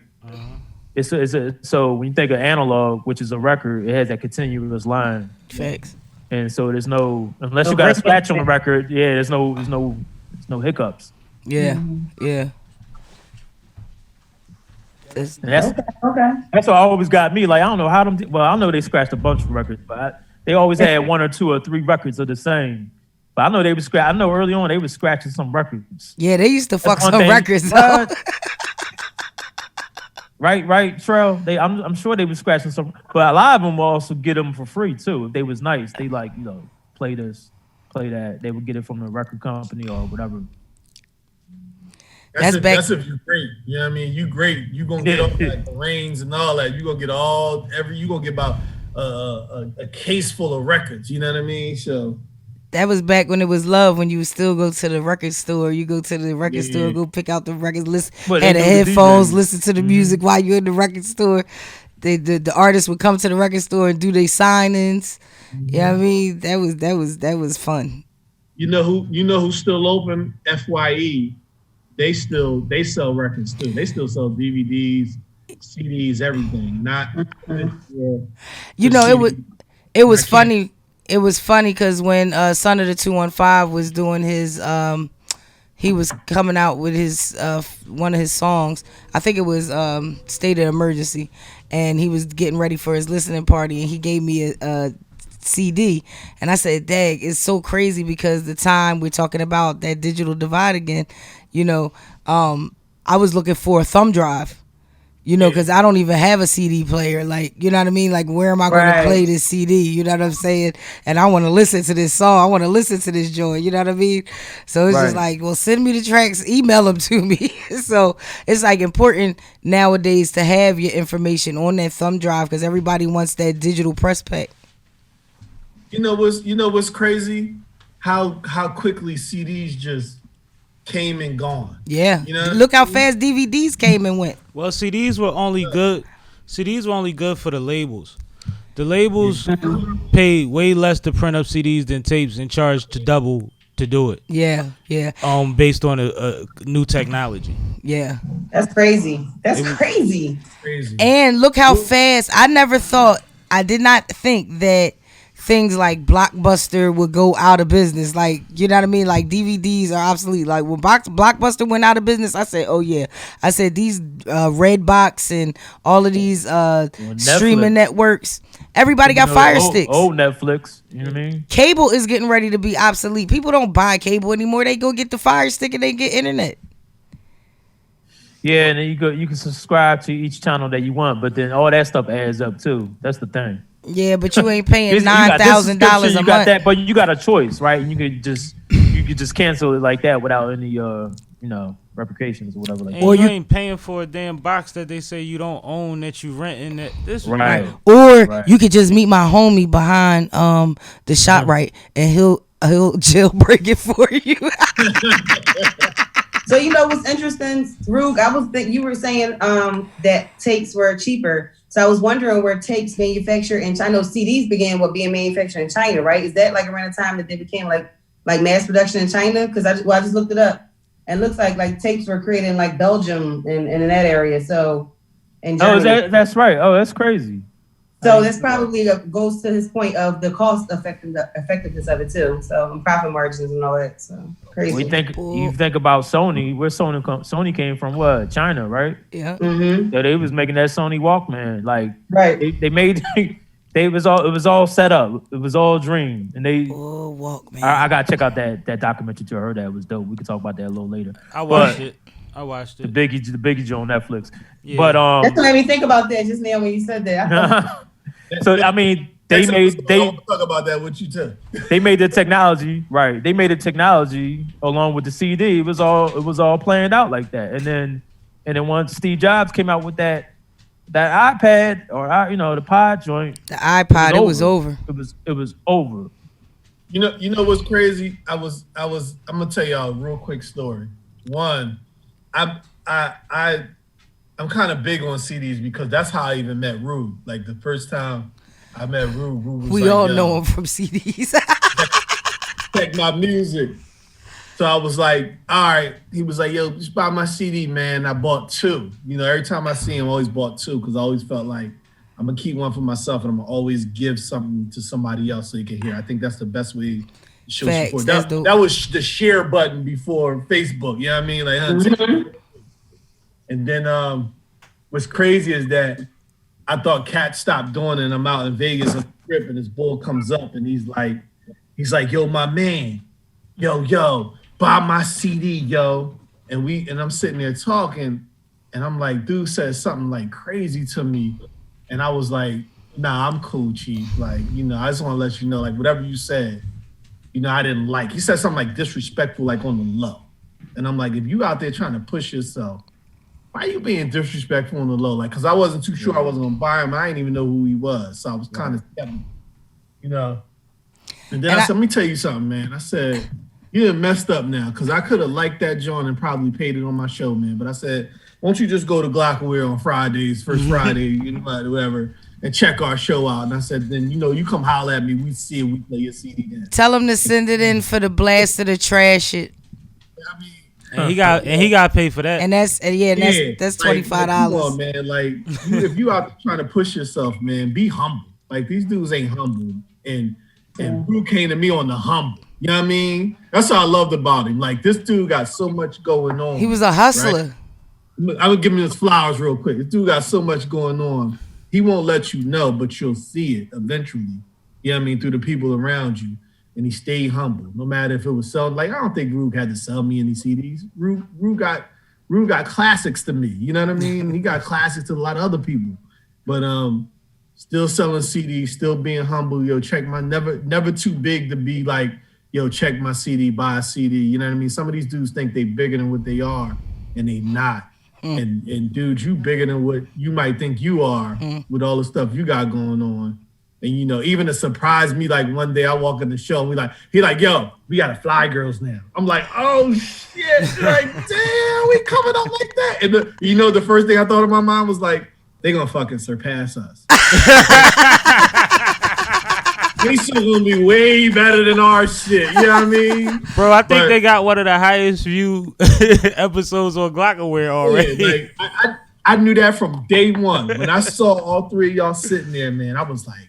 So when you think of analog, which is a record, it has that continuous line. Facts. And so there's no, unless you got a scratch on the record, there's no hiccups. Yeah. Yeah. That's what always got me. Like, I don't know how them. Well, I know they scratched a bunch of records, but they always had 1 or 2 or 3 records of the same. But I know they would I know early on they were scratching some records. Yeah, they used to fuck That's one some thing. records What? up. Right, Trell. I'm sure they were scratching some, but a lot of them will also get them for free too. If they was nice, they like, play this, play that. They would get it from the record company or whatever. That's if you're great. You know what I mean? You great. You gonna get all like the reins and all that. You gonna get you gonna get about a case full of records. You know what I mean? So That was back when it was love, when you would still go to the record store. You go to the record store, go pick out the records, listen, But had they the do the headphones, DJs. listen to the music while you're in the record store. The artists would come to the record store and do their signings. Yeah, I mean, that was fun. you know who's still open? FYE. They sell records too. They still sell DVDs, CDs, everything. Not It was funny. It was funny because when Son of the 215 was doing his, he was coming out with his one of his songs. I think it was State of Emergency, and he was getting ready for his listening party, and he gave me a CD, and I said, "Dag, it's so crazy because the time we're talking about that digital divide again, I was looking for a thumb drive." You know, because I don't even have a CD player. Like, you know what I mean? Like, where am I going to play this CD? You know what I'm saying? And I want to listen to this song. I want to listen to this joint. You know what I mean? So it's just like, well, send me the tracks, email them to me. So it's like important nowadays to have your information on that thumb drive because everybody wants that digital press pack. You know what's crazy? How quickly CDs just came and gone. Yeah. You know? Look how fast DVDs came and went. Well, CDs were only good. CDs were only good for the labels. The labels paid way less to print up CDs than tapes and charged to double to do it. Yeah. Based on a new technology. Yeah. That's crazy. That's crazy. And look how fast. I did not think that things like Blockbuster would go out of business. Like, you know what I mean? Like, DVDs are obsolete. Like, when Blockbuster went out of business, I said, oh, yeah. I said, these Redbox and all of these streaming networks, everybody got Fire Sticks. Old Netflix, you know what I mean? Cable is getting ready to be obsolete. People don't buy cable anymore. They go get the Fire Stick and they get internet. Yeah, and then you can subscribe to each channel that you want, but then all that stuff adds up, too. That's the thing. Yeah, but you ain't paying $9,000 a month. That, but you got a choice, right? And you could just cancel it like that without any repercussions or whatever. Like Or you ain't paying for a damn box that they say you don't own that you renting that this right. Or you could just meet my homie behind the ShopRite and he'll jailbreak it for you. So you know what's interesting, Rug? You were saying that tapes were cheaper. So I was wondering where tapes manufactured in China. I know CDs began being manufactured in China, right? Is that like around the time that they became like mass production in China? Because I just looked it up, and it looks like tapes were created in like Belgium and in that area. So, in Germany. That's right. Oh, that's crazy. So that's probably goes to his point of the cost effectiveness of it too. So profit margins and all that. So crazy. You think about Sony. Where Sony came from? What? China, right? Yeah. Mm-hmm. So they was making that Sony Walkman. Like right. They made. It was all set up. It was all dream. And they. Oh, Walkman. I gotta check out that documentary too. I heard that was dope. We can talk about that a little later. I watched it. The Biggie Joe on Netflix. Yeah. But that's what made me think about that just now when you said that. So I mean, they talk about that with you too. They made the technology right. They made the technology along with the CD. It was all planned out like that. And then once Steve Jobs came out with that iPad or the pod joint, the iPod, it was over. It was over. You know what's crazy? I'm gonna tell y'all a real quick story. One, I'm kind of big on CDs because that's how I even met Rue. Like the first time I met Rue was we like, all know him from CDs. Check my music. So I was like, all right. He was like, yo, just buy my CD, man. I bought 2. Every time I see him, I always bought 2 because I always felt like I'm gonna keep one for myself and I'm gonna always give something to somebody else so you can hear. I think that's the best way to show support. That was the share button before Facebook. You know what I mean? Like, and then what's crazy is that I thought Cat stopped doing it and I'm out in Vegas on the trip and this bull comes up and he's like, yo, my man, yo, buy my CD, yo. And I'm sitting there talking and I'm like, dude said something like crazy to me. And I was like, nah, I'm cool, Chief. Like, I just want to let you know, like whatever you said, I didn't like. He said something like disrespectful, like on the low. And I'm like, if you out there trying to push yourself, why are you being disrespectful on the low? Like, because I wasn't too sure I wasn't going to buy him. I didn't even know who he was. So I was kind of skeptical, And then I said, let me tell you something, man. I said, you done messed up now because I could have liked that joint and probably paid it on my show, man. But I said, won't you just go to glocawearradiostation on Fridays, first Friday, whatever, and check our show out. And I said, then, you come holler at me. We see it. We play your CD then. Tell him to send it in for the blast of the trash it. I mean, And he got to pay for that. And that's $25. Like, come on, man. Like, if you out trying to push yourself, man, be humble. Like, these dudes ain't humble. And Drew came to me on the humble. You know what I mean? That's what I loved about him. Like, this dude got so much going on. He was a hustler. Right? I would give him his flowers real quick. This dude got so much going on. He won't let you know, but you'll see it eventually. You know what I mean? Through the people around you. And he stayed humble, no matter if it was selling. Like, I don't think Rue had to sell me any CDs. Rue Rue got classics to me. You know what I mean? He got classics to a lot of other people. But still selling CDs, still being humble. Yo, check my never too big to be like, yo, check my CD, buy a CD. You know what I mean? Some of these dudes think they bigger than what they are, and they not. And dude, you bigger than what you might think you are with all the stuff you got going on. And you know, even to surprise me, like one day I walk in the show and he like, yo, we got a Fly Girls now. I'm like, oh shit, like damn, we coming up like that. And the first thing I thought in my mind was like, they gonna fucking surpass us. They still gonna be way better than our shit. You know what I mean? Bro, I think they got one of the highest view episodes on glocawearr already. Yeah, like, I knew that from day one. When I saw all three of y'all sitting there, man, I was like,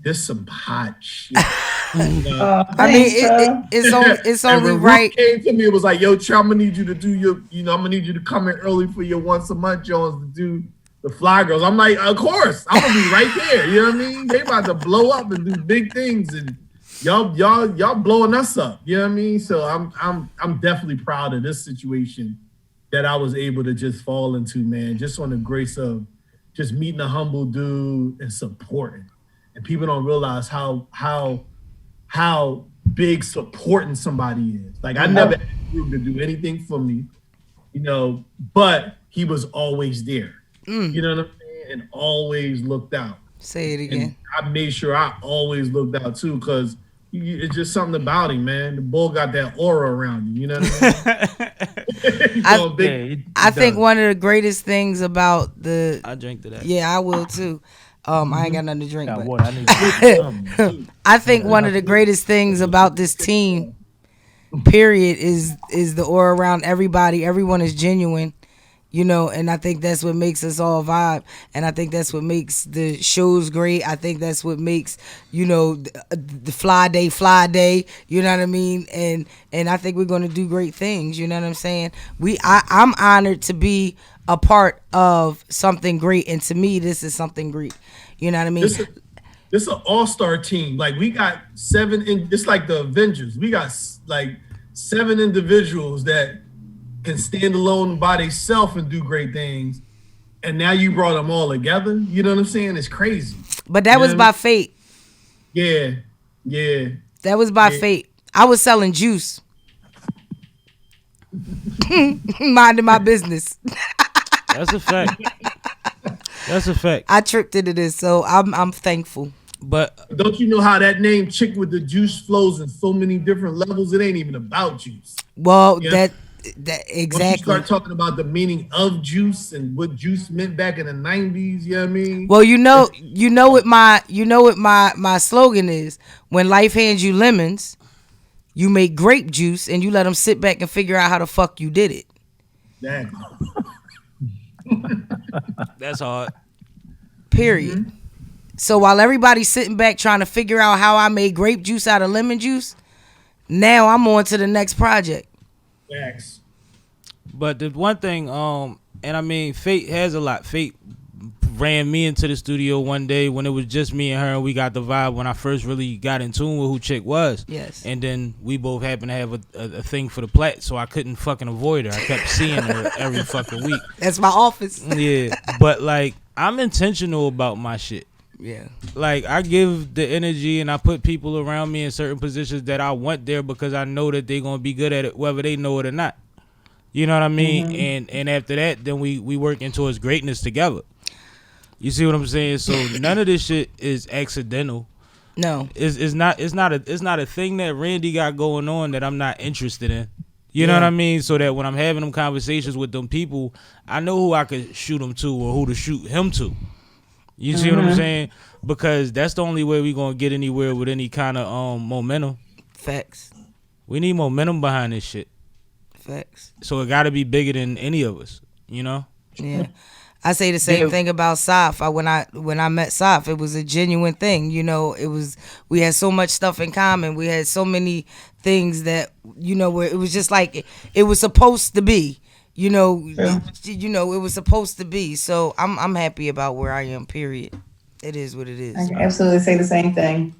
this some hot shit. I mean, it's only right. Came to me, it was like, yo, Trey, I'm gonna need you to do I'm gonna need you to come in early for your once a month Jones to do the Fly Girls. I'm like, of course, I'm gonna be right there. You know what I mean? They about to blow up and do big things, and y'all blowing us up. You know what I mean? So I'm definitely proud of this situation that I was able to just fall into, man. Just on the grace of just meeting a humble dude and supporting. And people don't realize how big supporting somebody is. Like I never asked him to do anything for me, but he was always there. You know what I'm saying? And always looked out. Say it again. And I made sure I always looked out too, because it's just something about him, man. The bull got that aura around you. You know what I mean? I think one of the greatest things about I drink to that. Yeah, I will too. I ain't got nothing to drink. But I think one of the greatest things about this team, period, is the aura around everybody. Everyone is genuine. And I think that's what makes us all vibe. And I think that's what makes the shows great. I think that's what makes, the fly day, you know what I mean? And I think we're going to do great things, you know what I'm saying? I'm honored to be a part of something great. And to me, this is something great. You know what I mean? This is an all-star team. Like we got 7, it's like the Avengers. We got like 7 individuals that can stand alone by themselves and do great things, and now you brought them all together. You know what I'm saying? It's crazy. But that was by fate. Yeah. That was by fate. I was selling juice, minding my business. That's a fact. That's a fact. I tripped into this, so I'm thankful. But don't you know how that name Chick with the Juice flows in so many different levels? It ain't even about juice. Well, that exactly. Once you start talking about the meaning of juice and what juice meant back in the 90s, you know what I mean? Well, you know what my slogan is. When life hands you lemons, you make grape juice and you let them sit back and figure out how the fuck you did it. Exactly. That's hard. Period. Mm-hmm. So while everybody's sitting back trying to figure out how I made grape juice out of lemon juice, now I'm on to the next project. Thanks. But the one thing, and I mean, fate has a lot. Fate ran me into the studio one day when it was just me and her, and we got the vibe when I first really got in tune with who Chick was. Yes. And then we both happened to have a thing for the plat, so I couldn't fucking avoid her. I kept seeing her every fucking week. That's my office. Yeah. But like, I'm intentional about my shit. Yeah. Like, I give the energy and I put people around me in certain positions that I want there because I know that they're going to be good at it, whether they know it or not. You know what I mean? Mm-hmm. And after that, then we working towards greatness together. You see what I'm saying? So none of this shit is accidental. No. It's not a thing that Randy got going on that I'm not interested in. You know what I mean? So that when I'm having them conversations with them people, I know who I could shoot them to or who to shoot him to. You see what I'm saying? Because that's the only way we're going to get anywhere with any kind of momentum. Facts. We need momentum behind this shit. Facts. So it got to be bigger than any of us, you know? Yeah. I say the same thing about Saf. When I met Saf, it was a genuine thing. We had so much stuff in common. We had so many things that, where it was just like it was supposed to be. It was supposed to be. So I'm happy about where I am, period. It is what it is. I can absolutely say the same thing.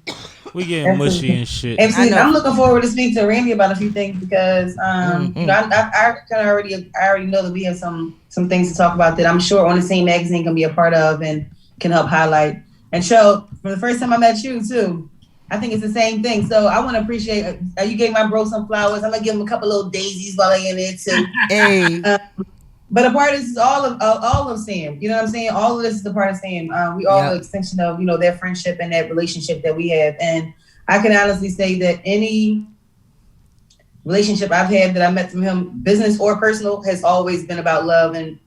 We getting mushy and shit. Absolutely. I'm looking forward to speak to Randy about a few things because you know, I kind of already know that we have some things to talk about that I'm sure On the Same magazine can be a part of and can help highlight. And Cho, from the first time I met you too, I think it's the same thing. So I want to appreciate you gave my bro some flowers. I'm gonna give him a couple little daisies while I in there too. Hey. But a part of this is all of Sam. You know what I'm saying? All of this is a part of Sam. We all an extension of, you know, their friendship and that relationship that we have. And I can honestly say that any relationship I've had that I met from him, business or personal, has always been about love. And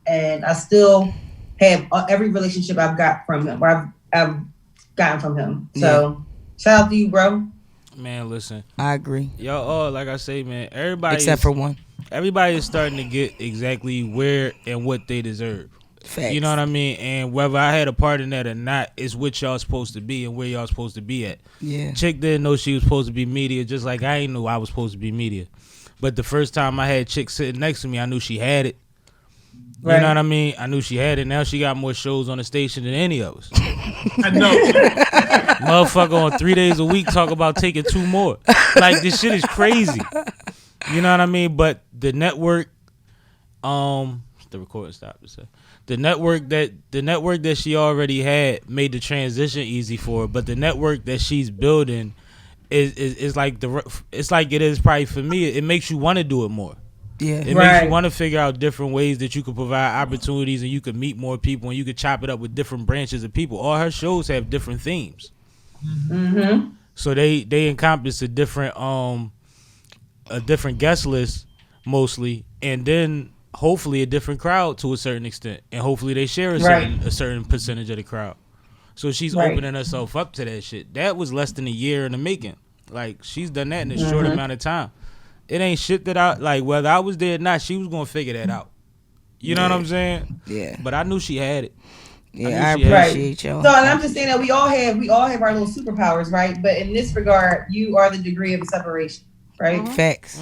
I still have every relationship I've got from him, or I've gotten from him. So shout out to you, bro. Man, listen. I agree. Y'all all, like I say, man, everybody except for one. Everybody is starting to get exactly where and what they deserve. Facts. You know what I mean? And whether I had a part in that or not, it's what y'all supposed to be and where y'all supposed to be at. Yeah. Chick didn't know she was supposed to be media, just like I ain't know I was supposed to be media. But the first time I had Chick sitting next to me, I knew she had it. You know what I mean? I knew she had it. Now she got more shows on the station than any of us. I know. Motherfucker on 3 days a week talk about taking 2 more. Like, this shit is crazy. You know what I mean? But the network, the recording stopped. The network that she already had made the transition easy for her. But the network that she's building is like it's like it is probably for me. It makes you want to do it more. Yeah, it makes you want to figure out different ways that you could provide opportunities and you could meet more people and you could chop it up with different branches of people. All her shows have different themes, so they encompass a different guest list mostly, and then hopefully a different crowd to a certain extent, and hopefully they share a certain percentage of the crowd. So she's opening herself up to that shit. That was less than a year in the making. Like, she's done that in a short amount of time. It ain't shit that I like. Whether I was there or not, she was gonna figure that out. You know what I'm saying? Yeah. But I knew she had it. Yeah, I appreciate y'all. So, and I'm just saying that we all have our little superpowers, right? But in this regard, you are the degree of separation, right? Facts.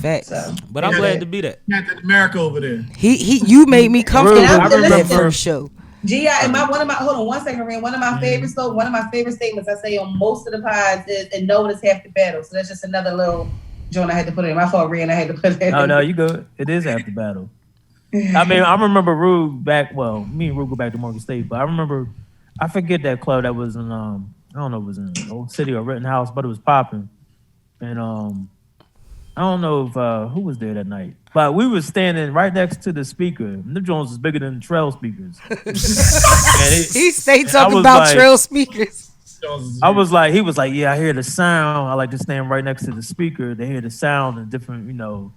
Facts. So, but I'm glad to be that. Captain America over there. You made me comfortable with that first show. G.I. and hold on one second, Rand. One of my favorite statements I say on most of the pods is, and no one is half the battle. So that's just another little joint I had to put in. My fault, Rand. I had to put that in. No, you good. It is half the battle. I mean, I remember Rube back. Well, me and Rube go back to Morgan State, but I remember, I forget that club that was in. I don't know, if it was in Old City or Rittenhouse, but it was popping, and I don't know if who was there that night, but we were standing right next to the speaker. And the Jones is bigger than the Trail speakers. He stayed talking about like, Trail speakers. I was like, he was like, yeah, I hear the sound. I like to stand right next to the speaker. They hear the sound and different, you know,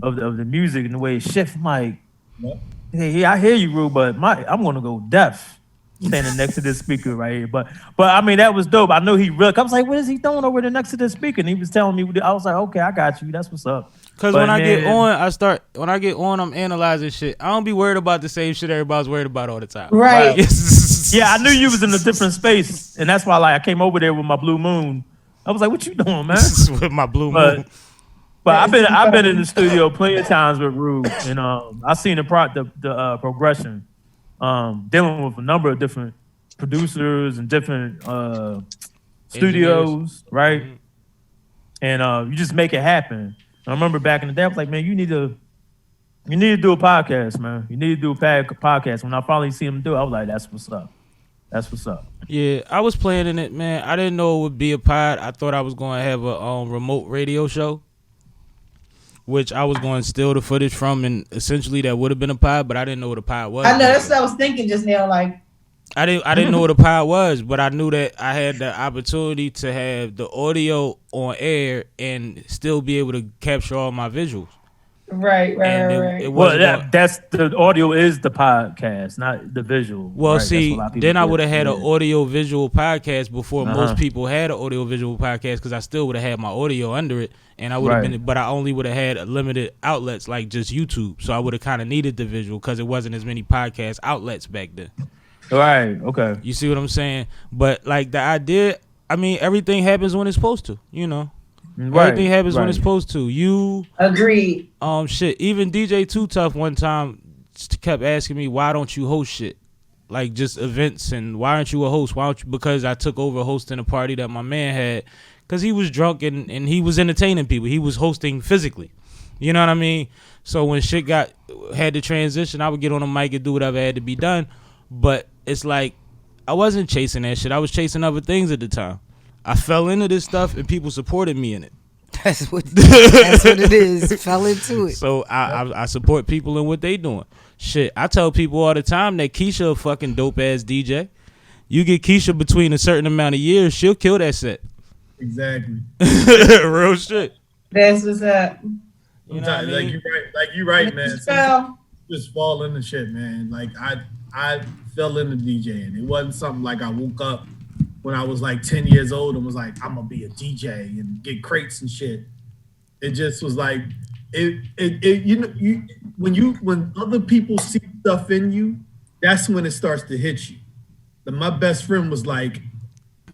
of the music and the way it shifts. I'm like, hey, I hear you, Rue, but I'm gonna go deaf standing next to this speaker right here. But I mean, that was dope. I know he really. I was like, what is he doing over there next to the speaker? And he was telling me. I was like, okay, I got you. That's what's up. Cause when I get on, I'm analyzing shit. I don't be worried about the same shit everybody's worried about all the time. Right. Yeah, I knew you was in a different space, and that's why like I came over there with my blue moon. I was like, what you doing, man? With my blue moon. But I've been in the studio plenty of times with Rube, and I've seen the progression, dealing with a number of different producers and different studios, right? And you just make it happen. I remember back in the day, I was like, man, you need to do a podcast, man. You need to do a podcast. When I finally see him do it, I was like, that's what's up. That's what's up. Yeah, I was planning it, man. I didn't know it would be a pod. I thought I was going to have a remote radio show, which I was going to steal the footage from, and essentially that would have been a pod, but I didn't know what a pod was. I know, that's what I was thinking just now, like. I didn't know what a pod was, but I knew that I had the opportunity to have the audio on air and still be able to capture all my visuals. Right. That's the audio is the podcast, not the visual. Well, right? see, then I would have had an audio visual podcast before most people had an audio visual podcast, because I still would have had my audio under it, and I would have been, but I only would have had limited outlets like just YouTube, so I would have kind of needed the visual because it wasn't as many podcast outlets back then. Right. Okay. You see what I'm saying? But like the idea, I mean, everything happens when it's supposed to. You know, everything happens when it's supposed to. You agreed. Shit. Even DJ Too Tough one time kept asking me, "Why don't you host shit?" like just events and why aren't you a host? Why don't you? Because I took over hosting a party that my man had because he was drunk and he was entertaining people. He was hosting physically. You know what I mean? So when shit had to transition, I would get on the mic and do whatever had to be done. But it's like I wasn't chasing that shit. I was chasing other things at the time. I fell into this stuff and people supported me in it. That's what it is. Fell into it. So I support people in what they doing. Shit, I tell people all the time that Keisha a fucking dope ass DJ. You get Keisha between a certain amount of years, she'll kill that set. Exactly. Real shit. That's what's up. You know what I mean? Like you right, man. Sometimes just fall into shit, man. Like I fell into DJing. It wasn't something like I woke up when I was like 10 years old and was like, I'm gonna be a DJ and get crates and shit. It just was like when other people see stuff in you, that's when it starts to hit you. My best friend was like,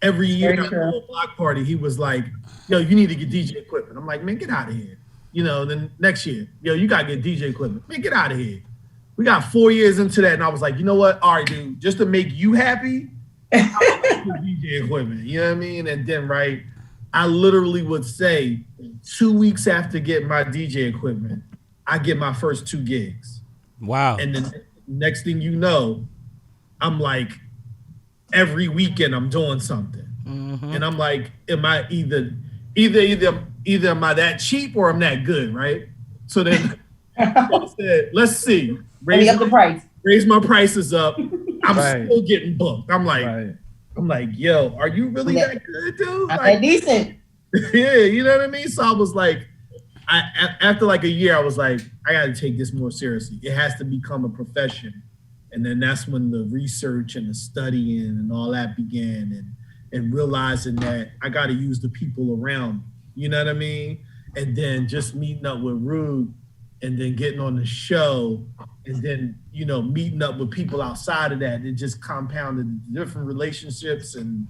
every year at a block party, he was like, yo, you need to get DJ equipment. I'm like, man, get out of here. You know, then next year, yo, you gotta get DJ equipment. Man, get out of here. We got 4 years into that, and I was like, you know what? All right, dude, just to make you happy, I'll get DJ equipment. You know what I mean? And then, right, I literally would say 2 weeks after getting my DJ equipment, I get my first 2 gigs. Wow. And then next thing you know, I'm like, every weekend I'm doing something. Mm-hmm. And I'm like, am I either am I that cheap or I'm that good, right? So then I said, let's see. Raise my prices up. I'm still getting booked. I'm like, yo, are you really that good, dude? Like, decent. Yeah, you know what I mean? So I was like, after like a year, I was like, I got to take this more seriously. It has to become a profession. And then that's when the research and the studying and all that began, and realizing that I got to use the people around me. You know what I mean? And then just meeting up with Rude and then getting on the show and then, you know, meeting up with people outside of that. It just compounded different relationships. And,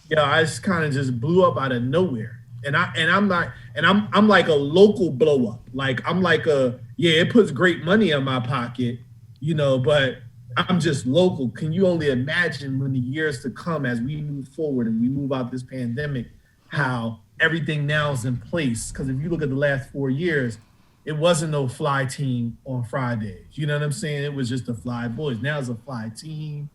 yeah, I just kind of just blew up out of nowhere. And I'm like a local blow up. Like, I'm like it puts great money in my pocket, you know, but I'm just local. Can you only imagine when the years to come as we move forward and we move out this pandemic, how everything now is in place? Because if you look at the last 4 years, it wasn't no fly team on Fridays. You know what I'm saying? It was just the fly boys. Now it's a fly team.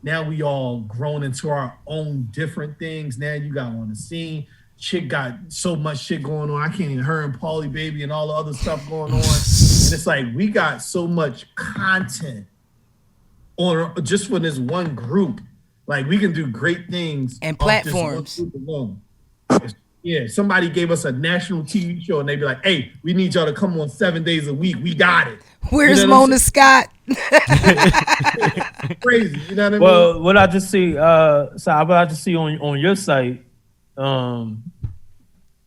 Now we all grown into our own different things. Now you got on the scene. Chick got so much shit going on. I can't even her and Paulie Baby and all the other stuff going on. And it's like we got so much content on just for this one group. Like we can do great things and platforms. Yeah, somebody gave us a national TV show and they'd be like, hey, we need y'all to come on 7 days a week. We got it. Where's Mona Scott? Crazy, you know what I mean? Well, what I just see, what I just see on your site, about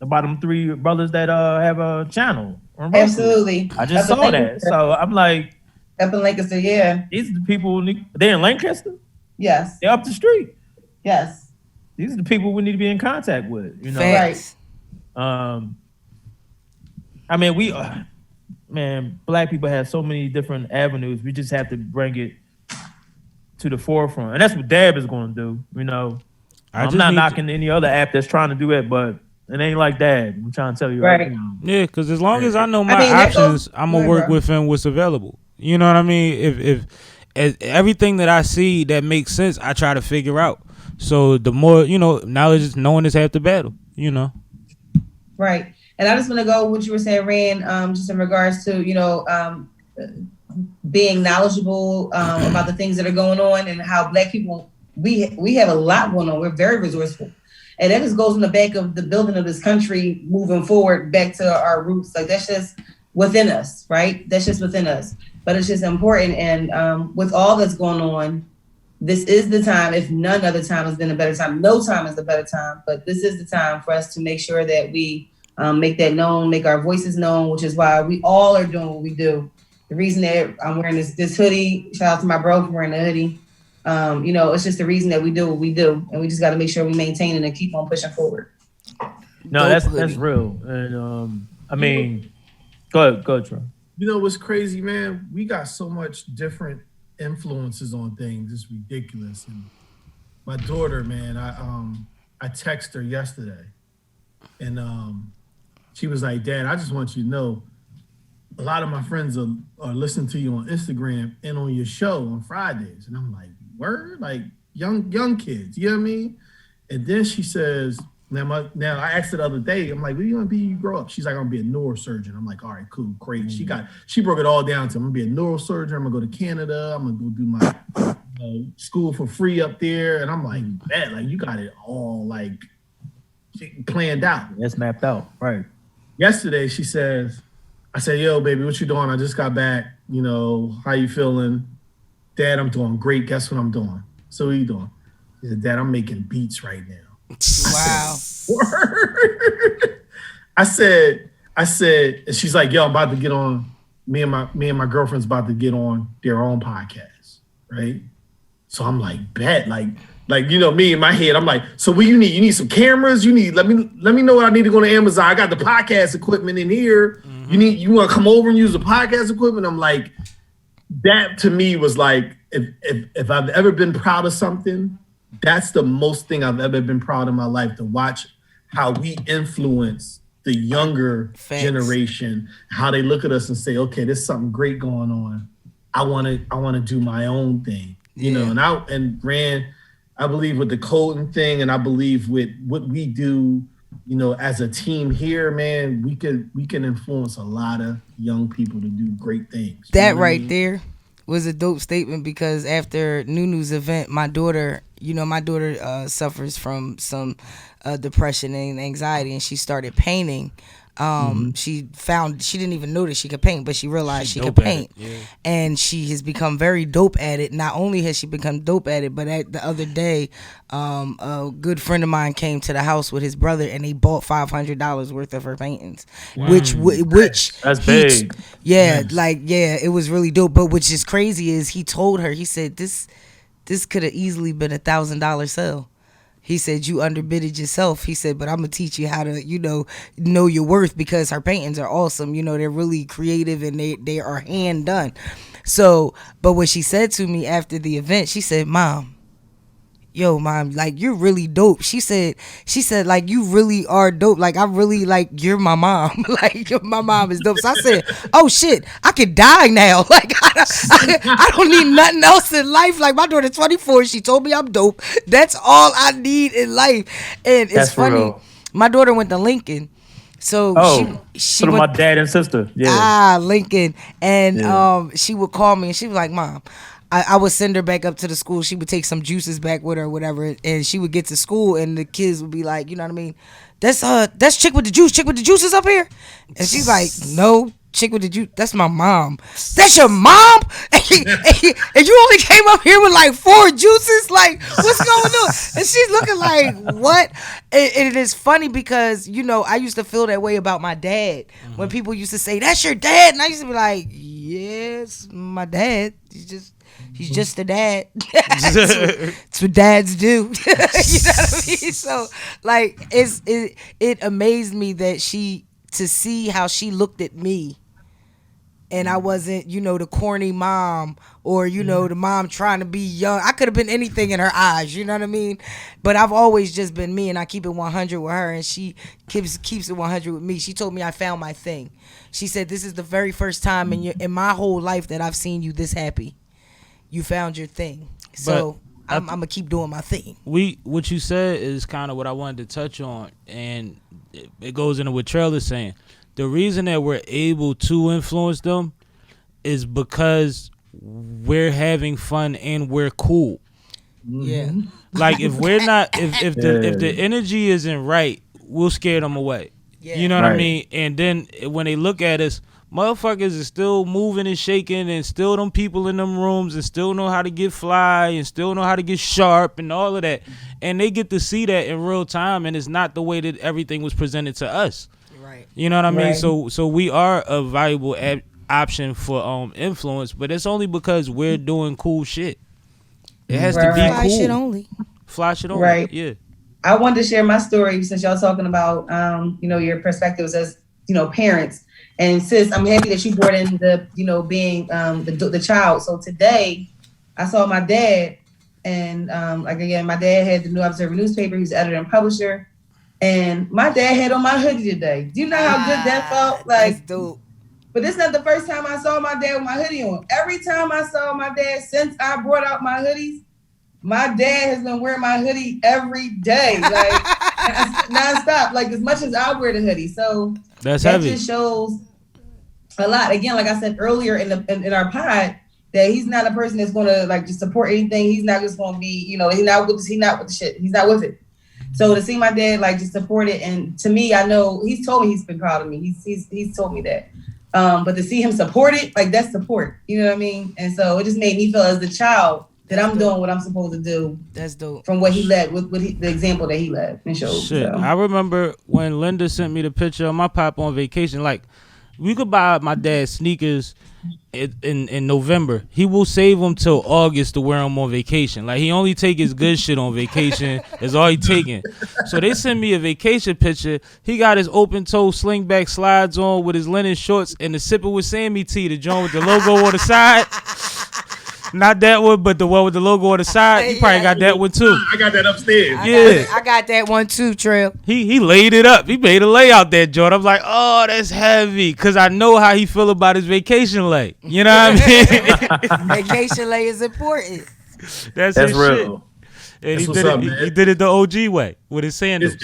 them 3 brothers that have a channel. Absolutely. I just saw that. So I'm like, up in Lancaster, yeah. These are the people, they're in Lancaster? Yes. They're up the street. Yes. These are the people we need to be in contact with, you know. Facts. I mean, black people have so many different avenues. We just have to bring it to the forefront, and that's what Dab is going to do. You know, I'm not knocking any other app that's trying to do it, but it ain't like Dab. I'm trying to tell you right now. Yeah, because as long as I know my options, I'm gonna work within what's available. You know what I mean? If everything that I see that makes sense, I try to figure out. So the more, you know, knowledge is knowing is half the battle, you know. Right. And I just want to go what you were saying, Rand, just in regards to, you know, being knowledgeable about the things that are going on and how Black people, we have a lot going on. We're very resourceful. And that just goes in the back of the building of this country moving forward back to our roots. Like that's just within us, right? That's just within us. But it's just important. And with all that's going on, this is the time, if none other time has been a better time. No time is a better time, but this is the time for us to make sure that we make that known, make our voices known, which is why we all are doing what we do. The reason that I'm wearing this hoodie, shout out to my bro for wearing the hoodie. You know, it's just the reason that we do what we do. And we just got to make sure we maintain it and keep on pushing forward. No, that's real. And I mean, go ahead, Troy. You know what's crazy, man? We got so much different influences on things is ridiculous. And my daughter, man, I texted her yesterday, and she was like, "Dad, I just want you to know, a lot of my friends are listening to you on Instagram and on your show on Fridays." And I'm like, "Word?" Like young kids, you know what I mean? And then she says, now I asked her the other day, I'm like, "What are you gonna be when you grow up?" She's like, "I'm gonna be a neurosurgeon." I'm like, "All right, cool, great." She broke it all down to, "I'm gonna be a neurosurgeon. I'm gonna go to Canada. I'm gonna go do my school for free up there." And I'm like, "Man, like you got it all like planned out." It's mapped out, right? Yesterday, she says, I said, "Yo, baby, what you doing? I just got back. You know, how you feeling?" "Dad, I'm doing great. Guess what I'm doing?" "So what are you doing?" She said, "Dad, I'm making beats right now." Wow. I said, and she's like, "Yo, I'm about to get on. Me and my girlfriend's about to get on their own podcast, right?" So I'm like, "Bet." Like you know me in my head, I'm like, "So what you need? You need some cameras. You need let me know what I need to go to Amazon. I got the podcast equipment in here. You want to come over and use the podcast equipment?" I'm like, that to me was like, if I've ever been proud of something, that's the most thing I've ever been proud of in my life, to watch how we influence the younger generation, how they look at us and say, "Okay, there's something great going on. I want to do my own thing." You know, and I believe with the coding thing, and I believe with what we do, you know, as a team here, man, we can influence a lot of young people to do great things. That right there was a dope statement, because after Nunu's event, my daughter suffers from some depression and anxiety, and she started painting. She didn't even notice she could paint, but she realized she could paint. And she has become very dope at it. Not only has she become dope at it, but the other day, a good friend of mine came to the house with his brother, and they bought $500 worth of her paintings. Wow. Which that's big. It was really dope. But which is crazy is he told her, he said, this could have easily been $1,000 sale. He said, "You underbidded yourself." He said, "But I'm going to teach you how to, know your worth," because her paintings are awesome. They're really creative, and they are hand done. So, but what she said to me after the event, she said, "Mom, like, you're really dope." She said, like, "You really are dope. Like, I really, like, you're my mom." Like, my mom is dope. So I said, "Oh shit, I could die now. Like, I don't need nothing else in life. Like, my daughter's 24. She told me I'm dope. That's all I need in life." And it's funny. Real. My daughter went to Lincoln. So she went, my dad and sister. Yeah. Lincoln. And she would call me, and she was like, "Mom," I would send her back up to the school. She would take some juices back with her or whatever, and she would get to school, and the kids would be like, you know what I mean? That's chick with the juice. Chick with the juice is up here. And she's like, "No, chick with the juice. That's my mom." "That's your mom? And you only came up here with like 4 juices? Like, what's going on?" And she's looking like, "What?" And it is funny because, I used to feel that way about my dad. When people used to say, "That's your dad," and I used to be like, "Yes, my dad. He's just a dad." That's what dads do. You know what I mean? So, like, it amazed me that to see how she looked at me, and I wasn't, the corny mom, or, the mom trying to be young. I could have been anything in her eyes, you know what I mean? But I've always just been me, and I keep it 100 with her, and she keeps it 100 with me. She told me I found my thing. She said, "This is the very first time in my whole life that I've seen you this happy. You found your thing." So I'm gonna keep doing my thing. What you said is kind of what I wanted to touch on, and it goes into what Trail is saying. The reason that we're able to influence them is because we're having fun and we're cool. Yeah. Like, if we're not, if the energy isn't right, we'll scare them away. Yeah. You know what I mean? And then when they look at us, motherfuckers is still moving and shaking, and still them people in them rooms, and still know how to get fly, and still know how to get sharp, and all of that. And they get to see that in real time, and it's not the way that everything was presented to us. Right. You know what I mean? So we are a valuable option for influence, but it's only because we're doing cool shit. It has to be cool. Fly shit only. Fly shit only. Right. Yeah. I wanted to share my story since y'all talking about your perspectives as parents. And sis, I'm happy that you brought in the being the child. So today, I saw my dad, and like again, my dad had the New Observer newspaper. He's editor and publisher, and my dad had on my hoodie today. Do you know how good that felt? Like, that's dope. But this is not the first time I saw my dad with my hoodie on. Every time I saw my dad since I brought out my hoodies, my dad has been wearing my hoodie every day, like nonstop, like as much as I wear the hoodie. So that heavy. Just shows a lot. Again, like I said earlier in our pod, that he's not a person that's going to like just support anything. He's not just going to be, you know, he's not with the shit. He's not with it. So to see my dad like just support it, and to me, I know he's told me he's been proud of me. He's told me that. But to see him support it, like that's support. You know what I mean? And so it just made me feel as the child that I'm doing what I'm supposed to do. That's dope. From what he led, with the example that he led and showed. Shit, so. I remember when Linda sent me the picture of my pop on vacation. Like, we could buy my dad sneakers in November. He will save them till August to wear them on vacation. Like, he only take his good shit on vacation. Is all he taking. So they sent me a vacation picture. He got his open toe slingback slides on with his linen shorts and the SippinwitSammie tee, the joint with the logo on the side. Not that one, but the one with the logo on the side. You probably got that one too. I got that upstairs. I got that one too, Trail. He laid it up. He made a layout there, Jordan. I'm like, oh, that's heavy, because I know how he feel about his vacation lay. You know what I mean? Vacation lay is important. That's his real. Shit. And That's he did it the OG way with his sandals.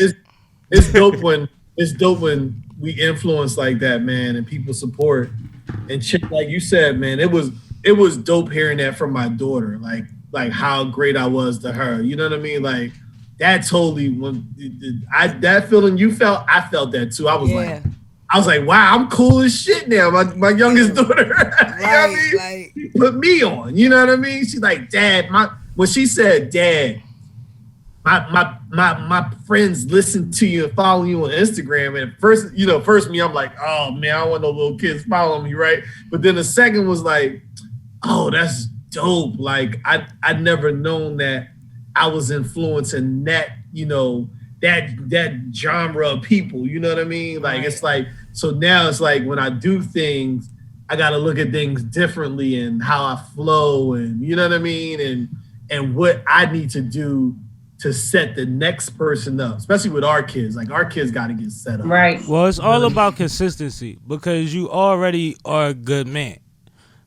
It's dope when we influence like that, man, and people support. And shit, like you said, man, it was dope hearing that from my daughter, like how great I was to her. You know what I mean? Like that totally that feeling you felt, I felt that too. I was like, wow, I'm cool as shit now. My youngest daughter, you know what I mean? Like, She put me on. You know what I mean? She's like, Dad, when she said, Dad, my friends listen to you and follow you on Instagram. And first me, I'm like, oh man, I don't want no little kids following me, right? But then the second was like, oh, that's dope. Like I'd never known that I was influencing that, you know, that genre of people. You know what I mean? Like it's like, so now it's like when I do things, I gotta look at things differently and how I flow, and you know what I mean, and what I need to do to set the next person up, especially with our kids. Like our kids got to get set up. Right. Well, it's all about consistency, because you already are a good man.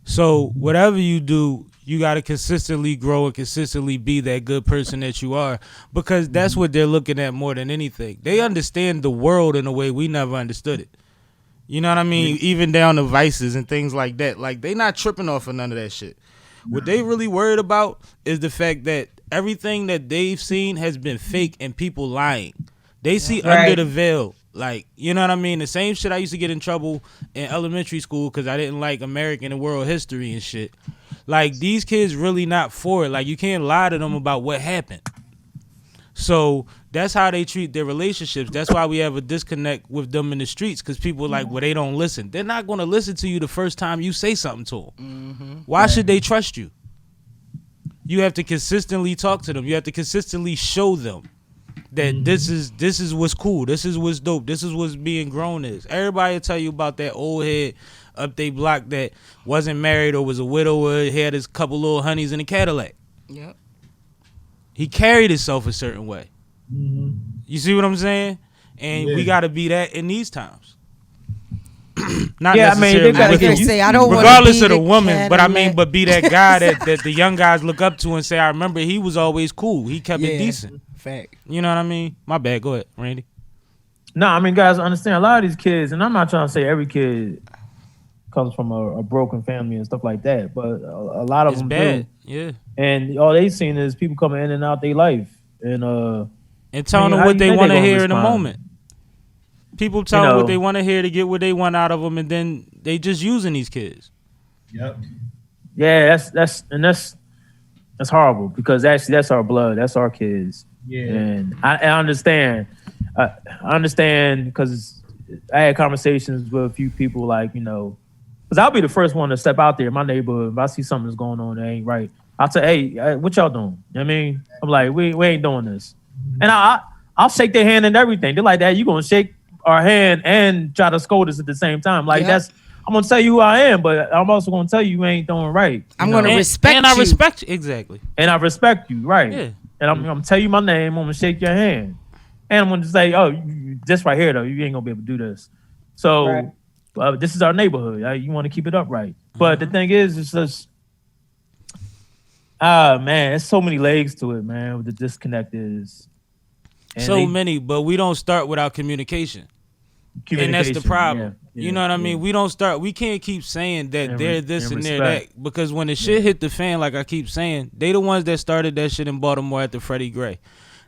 So whatever you do, you got to consistently grow and consistently be that good person that you are, because that's what they're looking at more than anything. They understand the world in a way we never understood it. You know what I mean? Even down to vices and things like that. Like, they not tripping off of none of that shit. What they really worried about is the fact that everything that they've seen has been fake and people lying. They see under the veil. Like, you know what I mean? The same shit I used to get in trouble in elementary school because I didn't like American and world history and shit. Like, these kids really not for it. Like, you can't lie to them about what happened. So that's how they treat their relationships. That's why we have a disconnect with them in the streets, because people are like, well, they don't listen. They're not going to listen to you the first time you say something to them. Why should they trust you? You have to consistently talk to them. You have to consistently show them that this is what's cool. This is what's dope. This is what's being grown is. Everybody will tell you about that old head up they block that wasn't married or was a widower, had his couple little honeys in a Cadillac. Yep. He carried himself a certain way. You see what I'm saying? And we got to be that in these times. Not necessarily. Regardless of the woman, but I mean, but be that guy that the young guys look up to and say, I remember he was always cool. He kept it decent. Fact. You know what I mean? My bad. Go ahead, Randy. No, I mean, guys, understand a lot of these kids, and I'm not trying to say every kid comes from a broken family and stuff like that, but a lot of them bad. do. Yeah. And all they seen is people coming in and out their life, and telling them what they want to hear in the moment. People tell them what they want to hear to get what they want out of them, and then they just using these kids. Yep. Yeah, that's horrible, because that's our blood, that's our kids. Yeah. And I understand. I understand, because I had conversations with a few people, like, you know, because I'll be the first one to step out there in my neighborhood. If I see something that's going on that ain't right, I'll say, hey, what y'all doing? You know what I mean? I'm like, we ain't doing this. And I'll shake their hand and everything. They're like, that you gonna shake our hand and try to scold us at the same time. Like, that's I'm gonna tell you who I am, but I'm also gonna tell you ain't doing right. I'm gonna respect and you. I respect you exactly. And I respect you, right? Yeah. And I'm gonna tell you my name. I'm gonna shake your hand, and I'm gonna say, oh, this right here though, you ain't gonna be able to do this. So this is our neighborhood. You want to keep it upright. But the thing is, it's just, man, there's so many legs to it, man. What the disconnect is. And many, but we don't start without communication. And that's the problem. You know what I mean? We don't start. We can't keep saying that they're this and they're that, because when the shit hit the fan, like I keep saying, they the ones that started that shit in Baltimore at the Freddie Gray.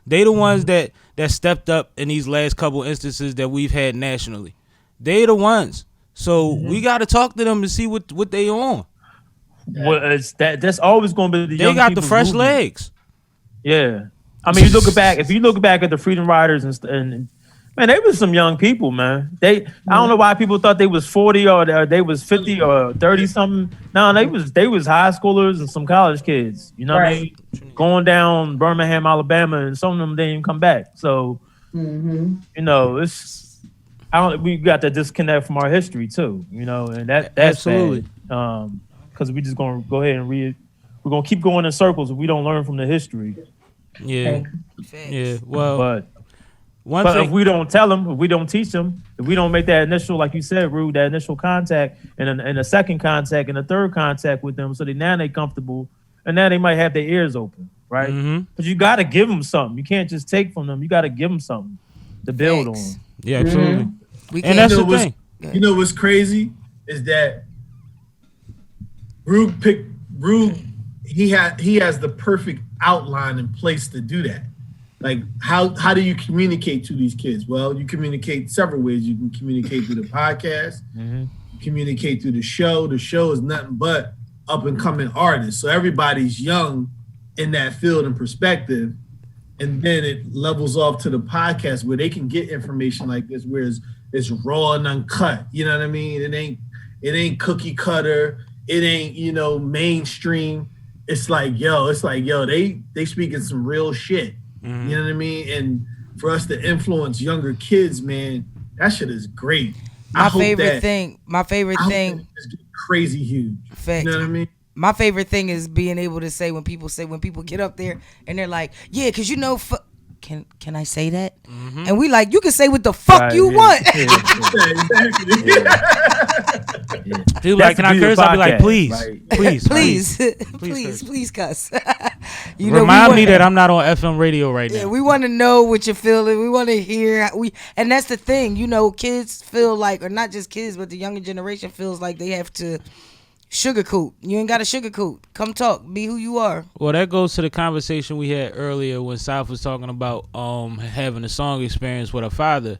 They the ones that stepped up in these last couple instances that we've had nationally. They the ones. So we got to talk to them and see what they on. Well, it's that's always going to be the They young got the people's fresh movement. legs. Yeah, I mean, if you look back at the Freedom Riders and man, they was some young people, man. I don't know why people thought they was 40 or they was 50 or 30 something. No, they was high schoolers and some college kids. You know what I mean? Going down Birmingham, Alabama, and some of them didn't even come back. So you know, we got to disconnect from our history too. You know, and that's absolutely because we just gonna go ahead and we're gonna keep going in circles if we don't learn from the history. Yeah, yeah. Well, but thing, if we don't tell them, if we don't teach them, if we don't make that initial, like you said, Rude, that initial contact and a second contact and a third contact with them, so that now they comfortable and now they might have their ears open, right? But you got to give them something. You can't just take from them. You got to give them something to build on. Yeah, absolutely. And that's the thing. You know what's crazy is that Rude he has the perfect outline in place to do that. Like how do you communicate to these kids? Well, you communicate several ways. You can communicate through the podcast, you communicate through the show. The show is nothing but up and coming artists. So everybody's young in that field and perspective. And then it levels off to the podcast where they can get information like this, where it's raw and uncut. You know what I mean? It ain't cookie cutter. It ain't, mainstream. It's like, they speaking some real shit. You know what I mean? And for us to influence younger kids, man, that shit is great. My favorite thing is crazy huge. Fact. You know what I mean? My favorite thing is being able to say when people get up there and they're like, yeah, because can I say that? And we like, you can say what the fuck you want. People like, can I curse? I'll be like, please, please cuss. Remind me that I'm not on FM radio right now. Yeah, we want to know what you're feeling. We want to hear. And that's the thing, kids feel like, or not just kids, but the younger generation feels like they have to sugarcoat. You ain't got to sugarcoat. Come talk. Be who you are. Well, that goes to the conversation we had earlier when South was talking about having a song experience with her father.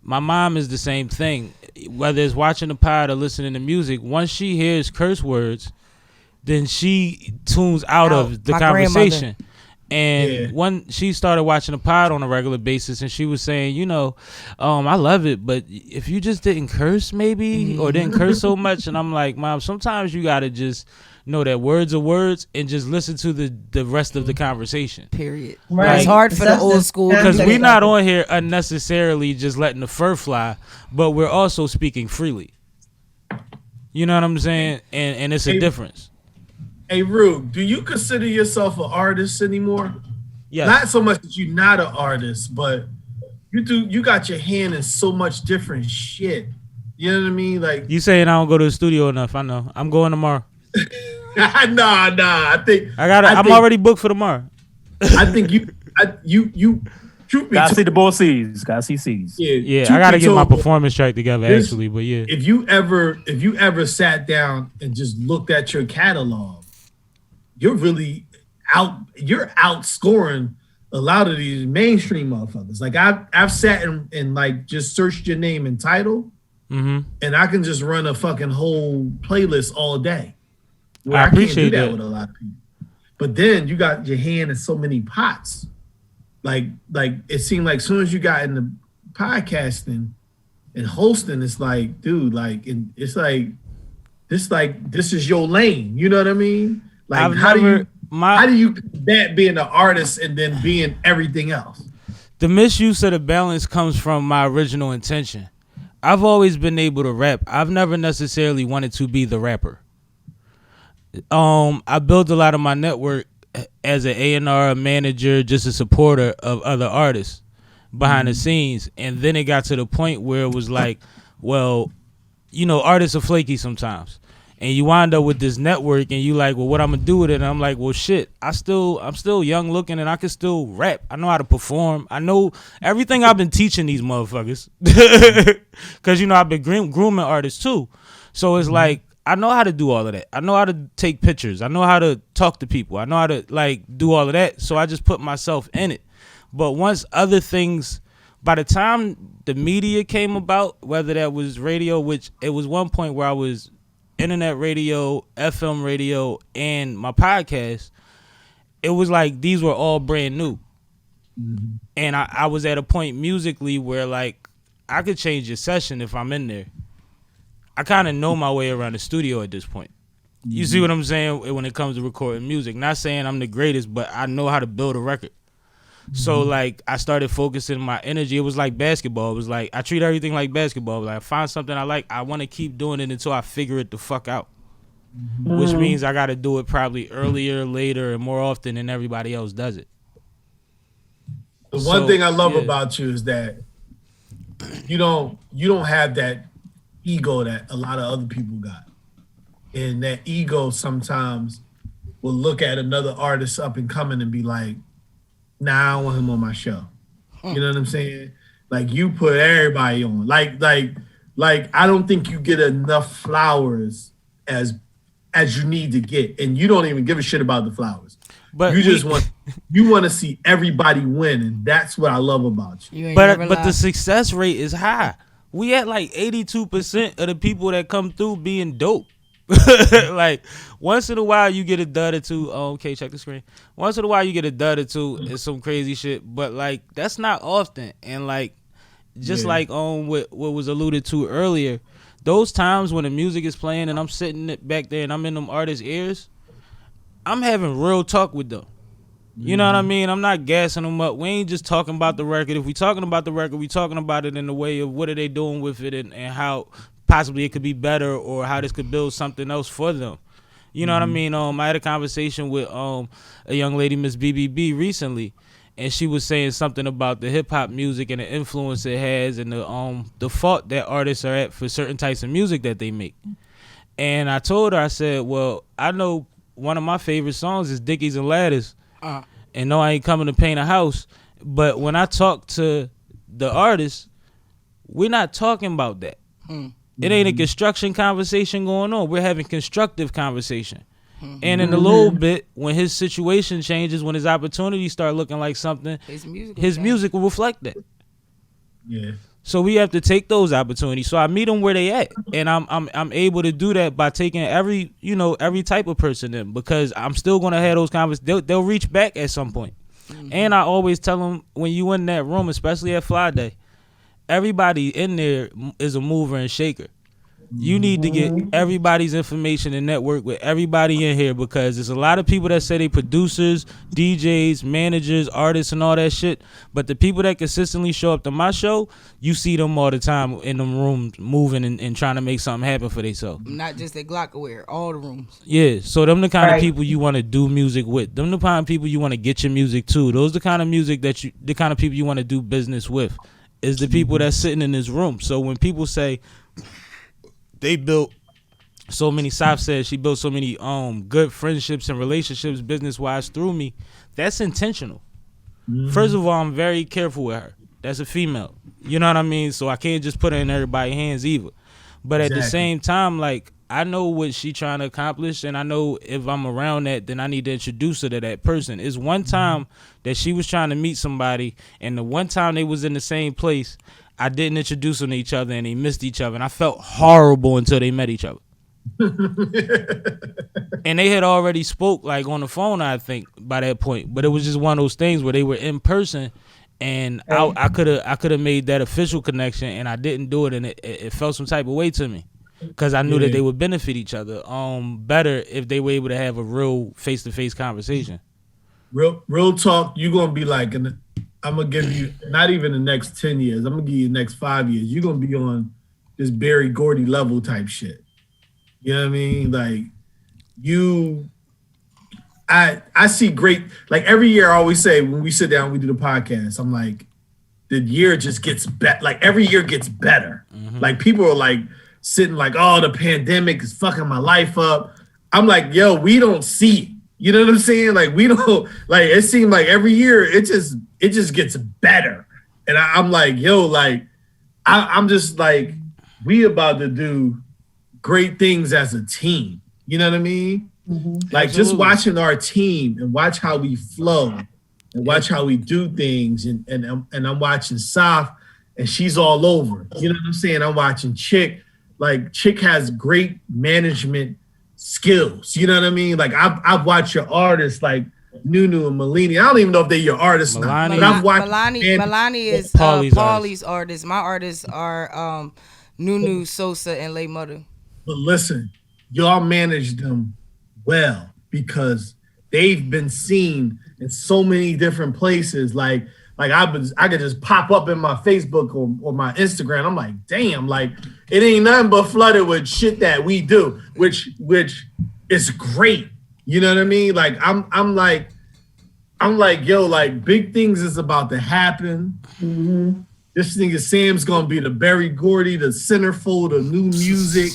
My mom is the same thing. Whether it's watching the pod or listening to music, once she hears curse words, then she tunes out of the conversation. And when she started watching the pod on a regular basis, and she was saying, I love it, but if you just didn't curse maybe, or didn't curse so much, and I'm like, Mom, sometimes you gotta just know that words are words and just listen to the rest of the conversation. Period. Right. It's hard for the old school. Because we're not on here unnecessarily just letting the fur fly, but we're also speaking freely. You know what I'm saying? And it's a difference. Hey, Rube, do you consider yourself an artist anymore? Yeah. Not so much that you're not an artist, but you got your hand in so much different shit. You know what I mean? Like, you saying I don't go to the studio enough. I know. I'm going tomorrow. Nah. I'm already booked for tomorrow. I think you truth be gotta see the both C's. Gotta see C's. Yeah. I gotta get my performance track together actually, but yeah. If you ever sat down and just looked at your catalog, you're really you're outscoring a lot of these mainstream motherfuckers. Like I've sat and like just searched your name and title, and I can just run a fucking whole playlist all day. I appreciate can't do that with a lot of people. But then you got your hand in so many pots. Like it seemed like as soon as you got into podcasting and hosting, it's like, dude, it's like this is your lane. You know what I mean? Like how do you that being an artist and then being everything else? The misuse of the balance comes from my original intention. I've always been able to rap. I've never necessarily wanted to be the rapper. I built a lot of my network as an A&R manager, just a supporter of other artists behind the scenes. And then it got to the point where it was like, well, you know, artists are flaky sometimes. And you wind up with this network and you like, well, what I'm gonna do with it? And I'm like, well, shit, I'm still young looking and I can still rap. I know how to perform. I know everything I've been teaching these motherfuckers. Cause you know, I've been grooming artists too. So it's like, I know how to do all of that. I know how to take pictures. I know how to talk to people. I know how to like do all of that. So I just put myself in it. But once other things, by the time the media came about, whether that was radio, which it was one point where I was internet radio, FM radio, and my podcast, it was like these were all brand new. And I was at a point musically where like I could change your session if I'm in there. I kind of know my way around the studio at this point. You see what I'm saying when it comes to recording music? Not saying I'm the greatest, but I know how to build a record. So like I started focusing my energy. It was like basketball. It was like I treat everything like basketball. It was like I find something I like, I want to keep doing it until I figure it the fuck out. Which means I got to do it probably earlier, later, and more often than everybody else does it. The one thing I love about you is that you don't have that ego that a lot of other people got. And that ego sometimes will look at another artist up and coming and be like, nah, I don't want him on my show. You know what I'm saying? Like you put everybody on. Like I don't think you get enough flowers as you need to get. And you don't even give a shit about the flowers. But you just want to see everybody win, and that's what I love about you. But the success rate is high. We at like 82% of the people that come through being dope. Like once in a while you get a dud or two. Oh, okay, check the screen. Once in a while you get a dud or two and some crazy shit, but like that's not often. And like just like what was alluded to earlier, those times when the music is playing and I'm sitting back there and I'm in them artists' ears, I'm having real talk with them. You know what I mean? I'm not gassing them up. We ain't just talking about the record. If we talking about the record, we talking about it in the way of what are they doing with it and how possibly it could be better or how this could build something else for them. You know what I mean? I had a conversation with a young lady, Miss BBB, recently, and she was saying something about the hip hop music and the influence it has and the fault that artists are at for certain types of music that they make. And I told her, I said, well, I know one of my favorite songs is Dickies and Ladders. And no, I ain't coming to paint a house. But when I talk to the artists, we're not talking about that. It ain't a construction conversation going on. We're having constructive conversation. And in a little bit, when his situation changes, when his opportunities start looking like something, his music will reflect that. Yeah. So we have to take those opportunities. So I meet them where they at, and I'm able to do that by taking every type of person in, because I'm still gonna have those conversations. They'll reach back at some point. And I always tell them, when you in that room, especially at Fly Day, everybody in there is a mover and shaker. You need to get everybody's information and network with everybody in here, because there's a lot of people that say they producers, DJs, managers, artists, and all that shit. But the people that consistently show up to my show, you see them all the time in them rooms moving and trying to make something happen for themselves. Not just at glocawearr, all the rooms. Yeah, so them the kind of people you want to do music with. Them the kind of people you want to get your music to. Those the kind of music the kind of people you want to do business with. Is the people that's sitting in this room. So when people say they built so many, Saf said she built so many good friendships and relationships business wise through me, that's intentional. First of all, I'm very careful with her. That's a female. You know what I mean? So I can't just put her in everybody's hands either. But at the same time, like, I know what she trying to accomplish, and I know if I'm around that, then I need to introduce her to that person. It's one time that she was trying to meet somebody, and the one time they was in the same place, I didn't introduce them to each other, and they missed each other, and I felt horrible until they met each other. And they had already spoke, like, on the phone, I think, by that point. But it was just one of those things where they were in person, and I could have made that official connection, and I didn't do it, and it felt some type of way to me. Because I knew that they would benefit each other better if they were able to have a real face-to-face conversation. Real talk, you're going to be like, I'm going to give you, not even the next 10 years, I'm going to give you the next 5 years. You're going to be on this Barry Gordy level type shit. You know what I mean? Like I see great, like every year I always say when we sit down, we do the podcast, I'm like, the year just gets better. Like every year gets better. Like people are like sitting like, oh, the pandemic is fucking my life up. I'm like, yo, we don't see it. You know what I'm saying? Like we don't, like it seemed like every year it just gets better. And I'm like, yo, like I'm just like, we about to do great things as a team. You know what I mean? Like just watching our team and watch how we flow and watch how we do things. And I'm watching Saf and she's all over. You know what I'm saying? I'm watching Chick. Like Chick has great management skills. You know what I mean? Like I've watched your artists like Nunu and Malini. I don't even know if they're your artists now. But I've watched Milani is Paulie's artist. My artists are Nunu, Sosa, and Lay Mother. But listen, y'all manage them well because they've been seen in so many different places. Like I could just pop up in my Facebook or my Instagram. I'm like, damn, like it ain't nothing but flooded with shit that we do, which is great. You know what I mean? Like I'm like, yo, like big things is about to happen. This nigga Sam's gonna be the Barry Gordy, the centerfold of new music.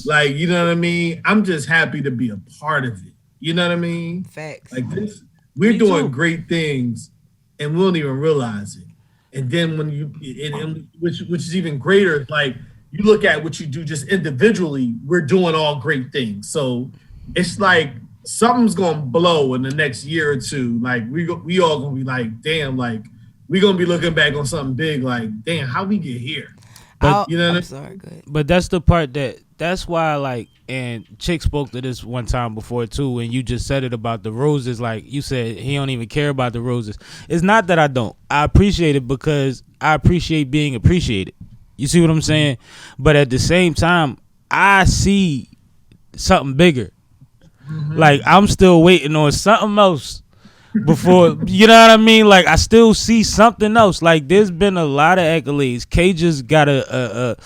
Like, you know what I mean? I'm just happy to be a part of it. You know what I mean? Facts. Like this, we're doing great things and we don't even realize it. And then when you, which is even greater, like you look at what you do just individually, we're doing all great things. So it's like something's gonna blow in the next year or two. Like we all gonna be like, damn, like we gonna be looking back on something big. Like, damn, how we get here? But you know what I'm sorry, good. But that's the part that's why, like, and Chick spoke to this one time before too, and you just said it about the roses. Like you said, he don't even care about the roses. It's not that I don't. I appreciate it because I appreciate being appreciated. You see what I'm saying? But at the same time, I see something bigger. Like I'm still waiting on something else before, you know what I mean? Like I still see something else. Like there's been a lot of accolades. Kay just got a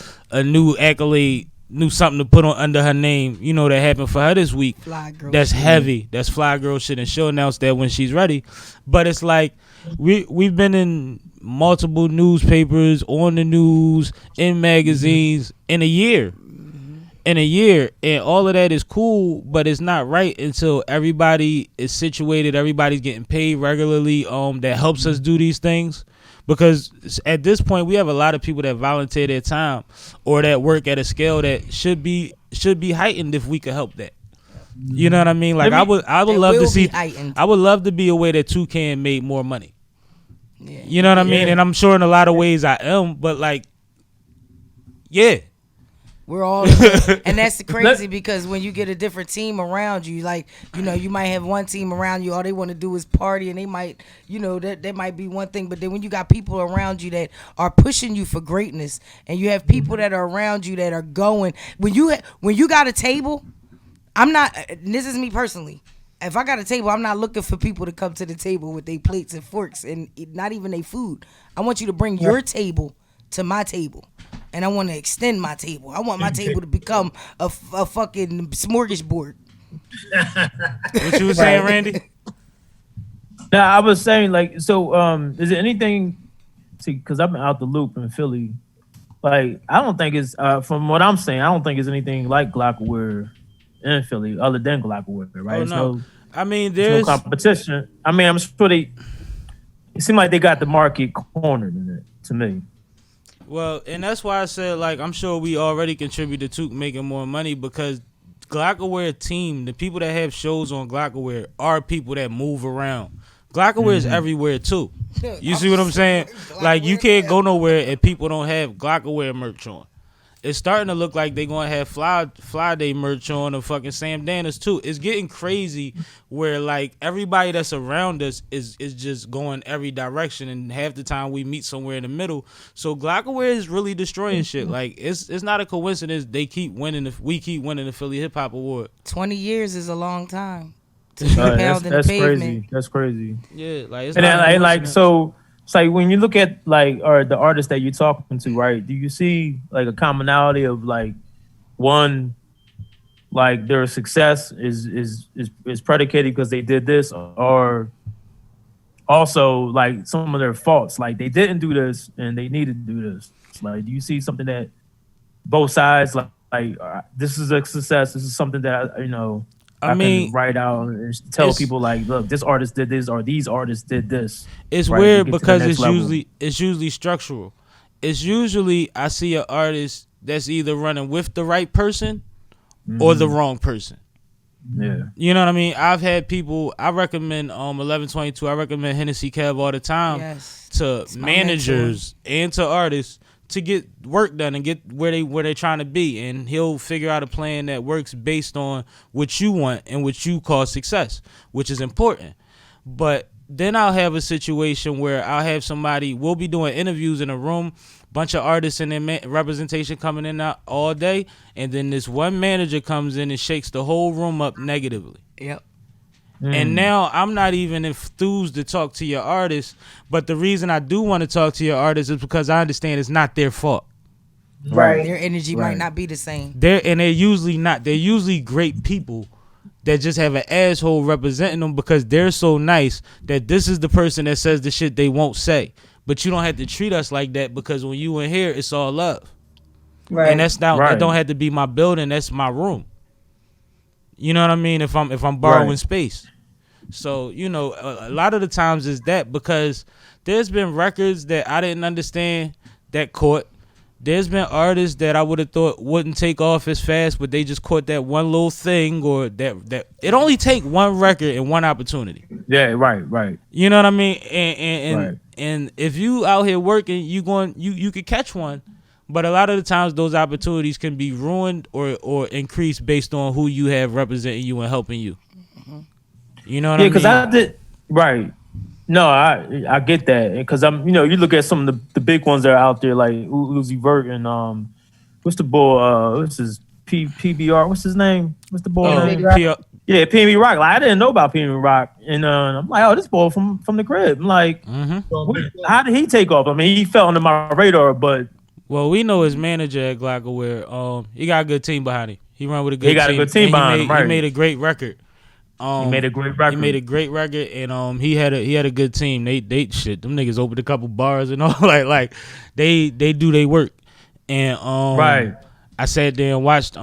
new accolade, new something to put on under her name, you know, that happened for her this week. That's heavy. That's fly girl shit, and she'll announce that when she's ready. But it's like we've been in multiple newspapers, on the news, in magazines in a year. And all of that is cool, but it's not right until everybody is situated, everybody's getting paid regularly, that helps us do these things. Because at this point we have a lot of people that volunteer their time or that work at a scale that should be heightened if we could help that. You know what I mean? Like I would love to see heightened. I would love to be a way that Toucan made more money. Yeah. You know what I mean? And I'm sure in a lot of ways I am, but like, yeah. We're all, and that's crazy because when you get a different team around you, like, you know, you might have one team around you, all they want to do is party, and they might, you know, that might be one thing. But then when you got people around you that are pushing you for greatness, and you have people that are around you that are going, when you got a table, I'm not, this is me personally. If I got a table, I'm not looking for people to come to the table with their plates and forks and not even their food. I want you to bring your table to my table. And I want to extend my table. I want my table to become a fucking smorgasbord. What you were saying, Randy? Now, I was saying, like, so is there anything, see, because I've been out the loop in Philly, like, I don't think it's, from what I'm saying, I don't think it's anything like glocawear in Philly other than glocawear, right? Oh, no. I mean, there's no competition. I mean, I'm sure it seemed like they got the market cornered in it, to me. Well, and that's why I said, like, I'm sure we already contributed to making more money because glocawear team, the people that have shows on glocawear are people that move around. Glocawear is everywhere, too. You see what I'm saying? Like, you can't go nowhere and people don't have glocawear merch on. It's starting to look like they're going to have Fly Day merch on and fucking Sam Danas, too. It's getting crazy where, like, everybody that's around us is just going every direction, and half the time we meet somewhere in the middle. So glocawear is really destroying shit. Like, it's not a coincidence we keep winning the Philly Hip Hop Award. 20 years is a long time to be pounding the pavement. Crazy. That's crazy. Yeah, like, it's and not then, like, so it's like when you look at like or the artists that you're talking to, right? Do you see like a commonality of like one, like their success is predicated because they did this, or also like some of their faults, like they didn't do this and they needed to do this. Like, do you see something that both sides like this is a success, this is something that I mean, can write out and tell people like, look, this artist did this or these artists did this. It's right, weird because it's usually structural. It's usually I see an artist that's either running with the right person or the wrong person. Yeah. You know what I mean? I've had people, I recommend 1122, I recommend Hennessy Kev all the time to managers and to artists to get work done and get where they're trying to be, and he'll figure out a plan that works based on what you want and what you call success, which is important. But then I'll have a situation where I'll have somebody, we'll be doing interviews in a room, bunch of artists and their representation coming in out all day, and then this one manager comes in and shakes the whole room up negatively. Yep. And now I'm not even enthused to talk to your artist, but the reason I do want to talk to your artist is because I understand it's not their fault. Right. Their energy might not be the same. They're usually not. They're usually great people that just have an asshole representing them because they're so nice that this is the person that says the shit they won't say. But you don't have to treat us like that because when you in here, it's all love. Right. And that's not that don't have to be my building, that's my room. You know what I mean? If I'm borrowing space. So, a lot of the times is that because there's been records that I didn't understand that caught. There's been artists that I would have thought wouldn't take off as fast, but they just caught that one little thing, or that it only take one record and one opportunity. Yeah, right. You know what I mean? And if you out here working, you could catch one. But a lot of the times those opportunities can be ruined or increased based on who you have representing you and helping you. You know what I mean? Yeah, because right. No, I get that. Because you look at some of the big ones that are out there, like Uzi Vert and what's the boy? What's his PBR? What's his name? What's the boy name? Yeah, PNB Rock. Like I didn't know about PNB Rock, and I'm like, oh, this boy from the crib. I'm like, how did he take off? I mean, he fell under my radar, but. Well, we know his manager at glocawear. He got a good team behind him. He run with a good team. He got a good team behind him, right. He made a great record. He made a great record, and he had a good team. They shit. Them niggas opened a couple bars and all like they do their work. And right. I sat there and watched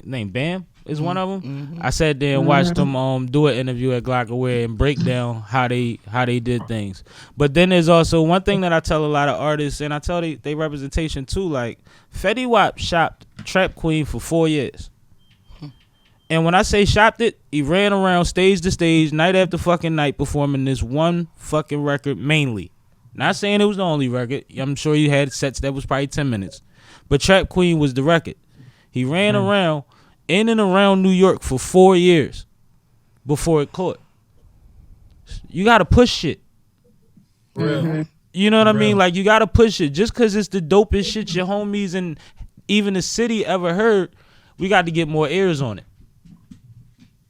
name Bam is one of them. I sat there and watched them do an interview at glocawear and break down how they did things. But then there's also one thing that I tell a lot of artists, and I tell they representation too. Like Fetty Wap shopped Trap Queen for 4 years. And when I say shopped it, he ran around stage to stage, night after fucking night, performing this one fucking record mainly. Not saying it was the only record. I'm sure you had sets that was probably 10 minutes. But Trap Queen was the record. He ran around in and around New York for 4 years before it caught. You got to push shit. You know what I mean? Like, you got to push it. Just because it's the dopest shit your homies and even the city ever heard, we got to get more ears on it.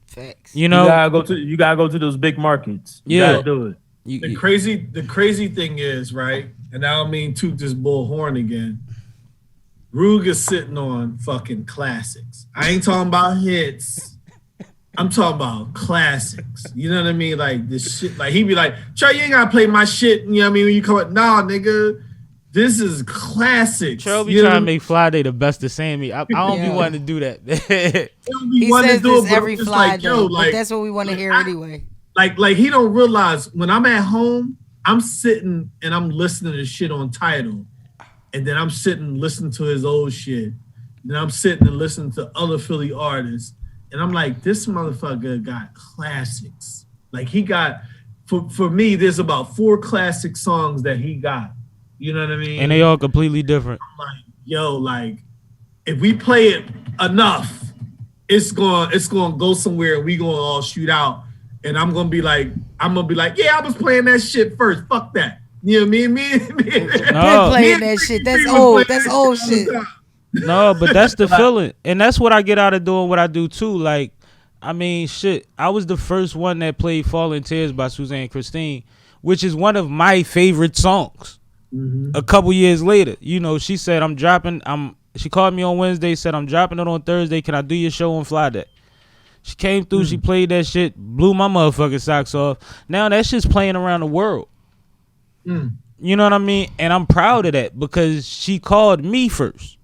Facts. You gotta go to those big markets. You gotta do it. The crazy thing is, right, and I don't mean toot this bull horn again, Rug is sitting on fucking classics. I ain't talking about hits. I'm talking about classics. You know what I mean? Like this shit, like he be like, Trey, you ain't gotta play my shit, you know what I mean? When you come up, nah, nigga. This is classic. Trey be trying to make Fly the best of Sammie. I don't be wanting to do that. He says this every Fly Day, but that's what we want to hear anyway. Like he don't realize when I'm at home, I'm sitting and I'm listening to shit on Tidal, and then I'm sitting listening to his old shit. Then I'm sitting and listening to other Philly artists, and I'm like, this motherfucker got classics. Like he got, for me, there's about 4 classic songs that he got. You know what I mean? And they all completely different. I'm like, yo, like, if we play it enough, it's gonna go somewhere and we gonna all shoot out. And I'm gonna be like, yeah, I was playing that shit first. Fuck that. You know what I mean? No. Playing that shit. That's old. That's old shit. No, but that's the feeling. And that's what I get out of doing what I do too. Like, I mean, shit, I was the first one that played Falling Tears by Suzanne Christine which is one of my favorite songs. A couple years later, you know, she said, she called me on Wednesday, said, I'm dropping it on Thursday. Can I do your show on Friday? She came through, she played that shit, blew my motherfucking socks off. Now that shit's playing around the world. You know what I mean? And I'm proud of that because she called me first.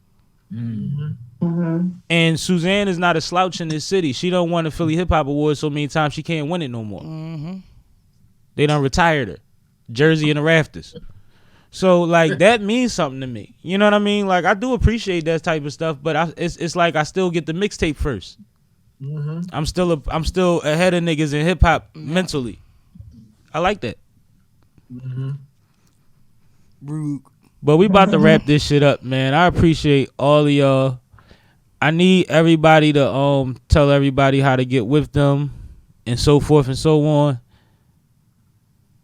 And Suzanne is not a slouch in this city. She don't won the Philly Hip Hop Awards so many times she can't win it no more. They done retired her. Jersey in the rafters. So like that means something to me. You know what I mean? Like I do appreciate that type of stuff, but it's like I still get the mixtape first. I'm still ahead of niggas in hip hop mentally. I like that. But we about to wrap this shit up, man. I appreciate all of y'all. I need everybody to tell everybody how to get with them and so forth and so on.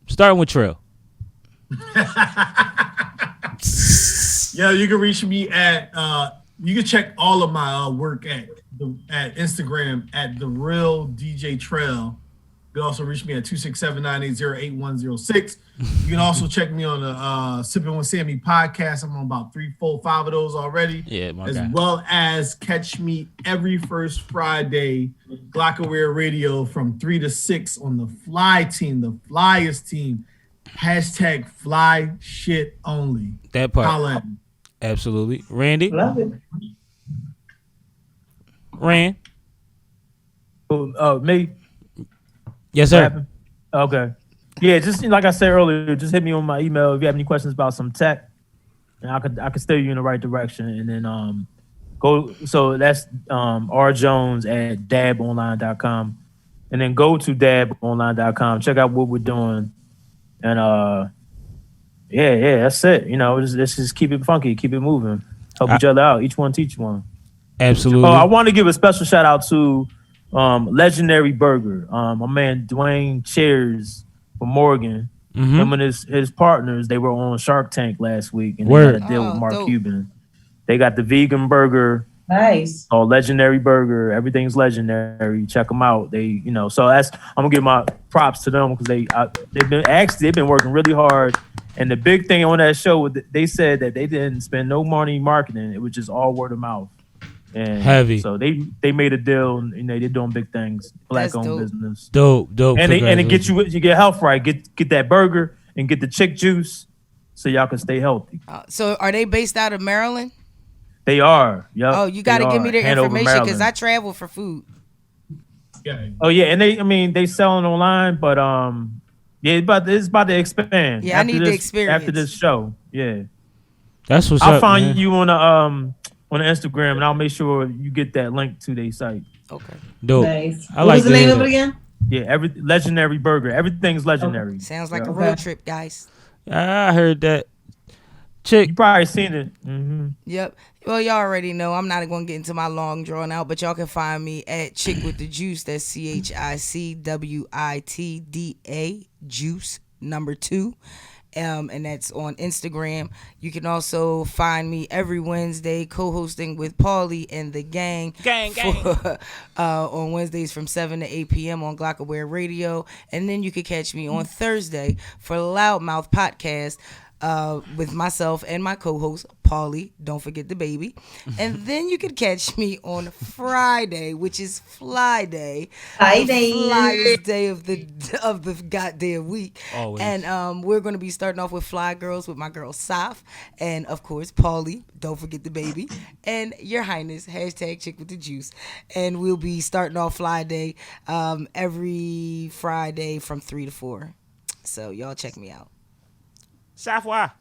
Starting with Trail. Yeah, you can reach me at you can check all of my work at Instagram at the real DJ Trail. You can also reach me at 267-980-8106. You can also check me on the Sippin with Sammie podcast. I'm on about 3, 4, 5 of those already. Yeah, my as guy. well as catch me every first Friday, Glocawear Radio from 3 to 6 on the Fly team, the Flyers team. Hashtag fly shit only. That part. Holla at me. Absolutely. Randy? Love it. Rand? Me? Yes, sir. Okay. Yeah, just like I said earlier, just hit me on my email if you have any questions about some tech, and I could steer you in the right direction. And then go. So that's rjones@dabonline.com, and then go to dabonline.com. Check out what we're doing, and yeah, that's it. You know, let's just keep it funky, keep it moving, help each other out. Each one teach one. Absolutely. Oh, I want to give a special shout out to Legendary Burger. My man Dwayne Cheers from Morgan. Him and his partners, they were on Shark Tank last week, and they had a deal with Mark Cuban. They got the vegan burger. Nice. Oh, Legendary Burger. Everything's legendary. Check them out. They, you know, so I'm gonna give my props to them because they've been working really hard. And the big thing on that show, they said that they didn't spend no money marketing. It was just all word of mouth. And heavy. So they made a deal, and you know they're doing big things. Black-owned business. Dope. And it get you get health right. Get that burger and get the chick juice, so y'all can stay healthy. So are they based out of Maryland? They are. Yep. Oh, you got to give me their Hanover, information because Maryland. I travel for food. Yeah. Oh yeah, and they selling online, but yeah, it's about to expand. Yeah, I need the experience after this show. Yeah, that's what's I'll up. find man. you on the Instagram, and I'll make sure you get that link to their site. Okay. Dope. Nice. I What like was the to name hear of it that. again? Yeah, Legendary Burger. Everything's legendary. Sounds like a road trip, guys. I heard that. Chick. You probably seen it. Yep. Well, y'all already know. I'm not going to get into my long drawn out, but y'all can find me at Chick with the Juice. That's CHICWITDA Juice #2. And that's on Instagram. You can also find me every Wednesday co-hosting with Paulie and the gang. On Wednesdays from 7 to 8 p.m. on Glocawear Radio. And then you can catch me on Thursday for Loudmouth Podcast with myself and my co-host, Paulie. Don't forget the baby. And then you can catch me on Friday, which is Fly Day. Friday. The flyest day of the goddamn week. Always. And we're going to be starting off with Fly Girls with my girl Saf. And, of course, Paulie. Don't forget the baby. And Your Highness, hashtag Chick with the Juice. And we'll be starting off Fly Day every Friday from 3 to 4. So y'all check me out. Safwa.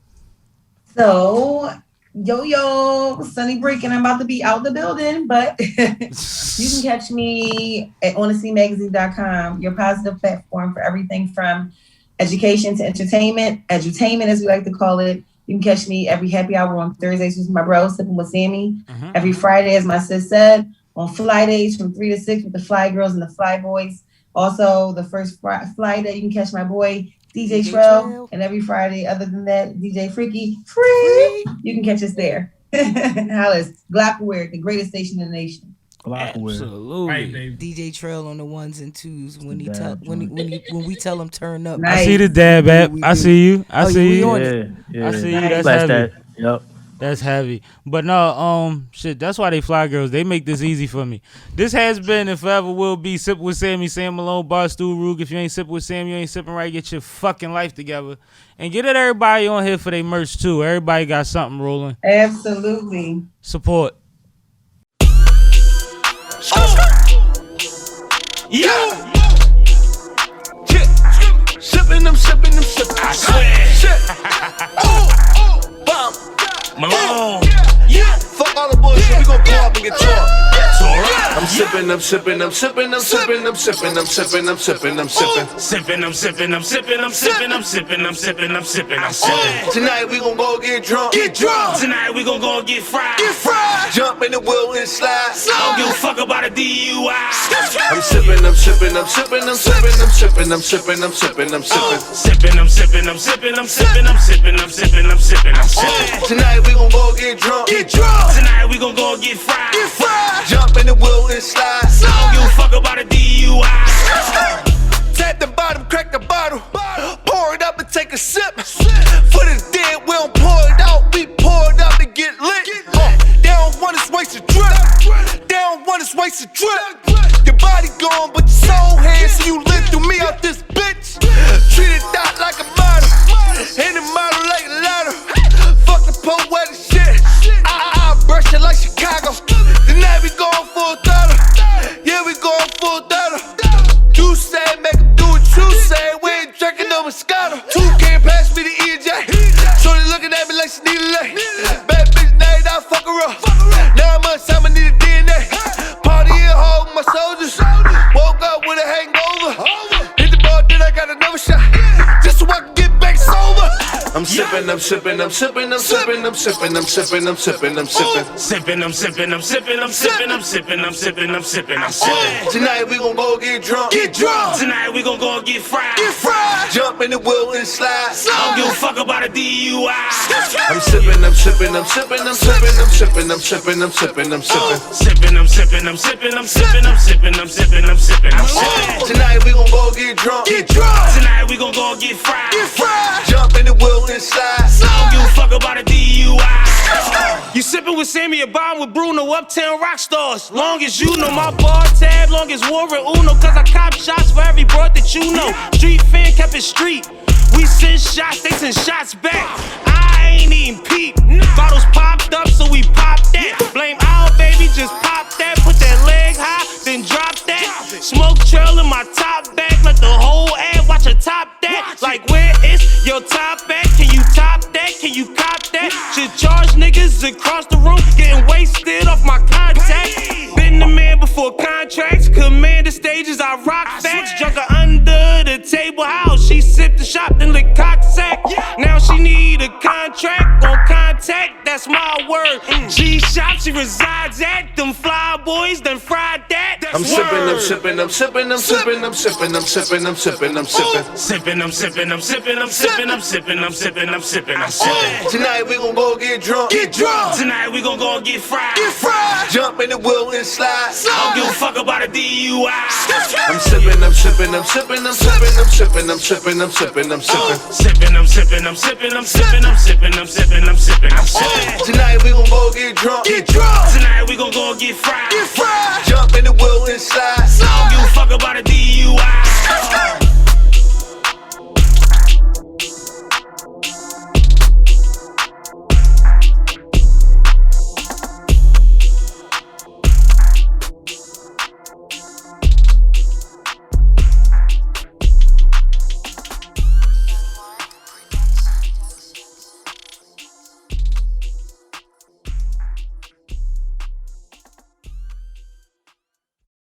So, yo, sunny break, and I'm about to be out the building, but you can catch me at honestlymagazine.com, your positive platform for everything from education to entertainment, edutainment as we like to call it. You can catch me every happy hour on Thursdays with my bro, Sippin with Sammie. Every Friday, as my sis said, on Fly Days from 3 to 6 with the Fly Girls and the Fly Boys. Also, the first Fly Day, you can catch my boy, DJ Trell, and every Friday, other than that, DJ Freaky, free. You can catch us there. Hollis, Glocawear, the greatest station in the nation. Glocawearr. Absolutely. Right, baby. DJ Trail on the ones and twos when we tell him turn up. I see the dab app. I see you. I see you. Yeah. I see you. That's Flash heavy. that. Yep. That's heavy. But no, shit, that's why they fly girls. They make this easy for me. This has been and forever will be Sip with Sammie, Sam Malone, Barstool, Rook. If you ain't sipping with Sammie, you ain't sipping right. Get your fucking life together. And get it everybody on here for their merch too. Everybody got something rolling. Absolutely. Support. Yeah. Sippin' them. I swear. Bomb. Malone. Yeah. Fuck all the bullshit. We gon' pull up and get toreup. Toreup. I'm sippin'. Sippin'. Tonight we gon' go get drunk. Tonight we gon' go get fried. Jump in the wheel and slide. I don't give a fuck about a DUI. I'm sippin'. Tonight we gon' go get drunk. Tonight we gon' go get fried. Jump in the wheel and slide. I don't give a fuck about a DUI. Tap the bottom, crack the bottle. Pour it up and take a sip. For the dead, we don't pour it out. We pour it up and get lit. They don't want us wasted drip. They don't want us wasted drip. Your body gone, but your soul here. So you live through me out this bitch. Treat it out like a model. And the model like a ladder. Fuck the poetic shit. I brush it like Chicago. Tonight we going full throttle. Yeah, we going full throttle. You say, make them do what you say. We ain't drinking no Moscato. 2 can't pass me the EJ. Shorty looking at me like she need a leg. Bad bitch night, I fuck her up. Now much time I need a DNA. Party at home with my soldiers. Woke up with a hangover. Hit the ball, then I got another shot. Just so I can get back sober. I'm sippin'. Tonight we gon' go get drunk. Tonight we gon' go get fried. Jump in the wheel and slide. I don't give a fuck about a DUI. I'm sippin'. Tonight we gon' go get drunk. Tonight we gon' go get fried. Jump in the wheel and slide. I don't give a fuck about a DUI. You sippin' with Sammie, a bomb with Bruno, uptown rock stars. Long as you know my bar tab, long as war and Uno, cause I cop shots for every broad that you know. Street fan kept it street. We send shots, they send shots back. I ain't even peep. Bottles popped up, so we popped that. Blame our baby, just pop that. Put that leg high, then drop that. Smoke trail in my top back, let the whole ad watch her top that. Like where is your top at? Can you top that? Can you cop that? Should charge niggas across the room, getting wasted off my contact. Been the man before contracts, command the stages, I rock facts. Drunk her under the table house, she sipped the shop, then lick cock sack. Now she need a contract on contact, that's my word. G-Shop, she resides at, them fly boys done fried that. I'm sippin'. Tonight we gon' go get drunk. Tonight we gon' go get fried. Jump in the wheel and slide. I don't give a fuck about a DUI. I'm sippin'. Tonight we gon' go get drunk. Tonight we gon' go get fried. Jump in the wheel and slide. I don't give a fuck about a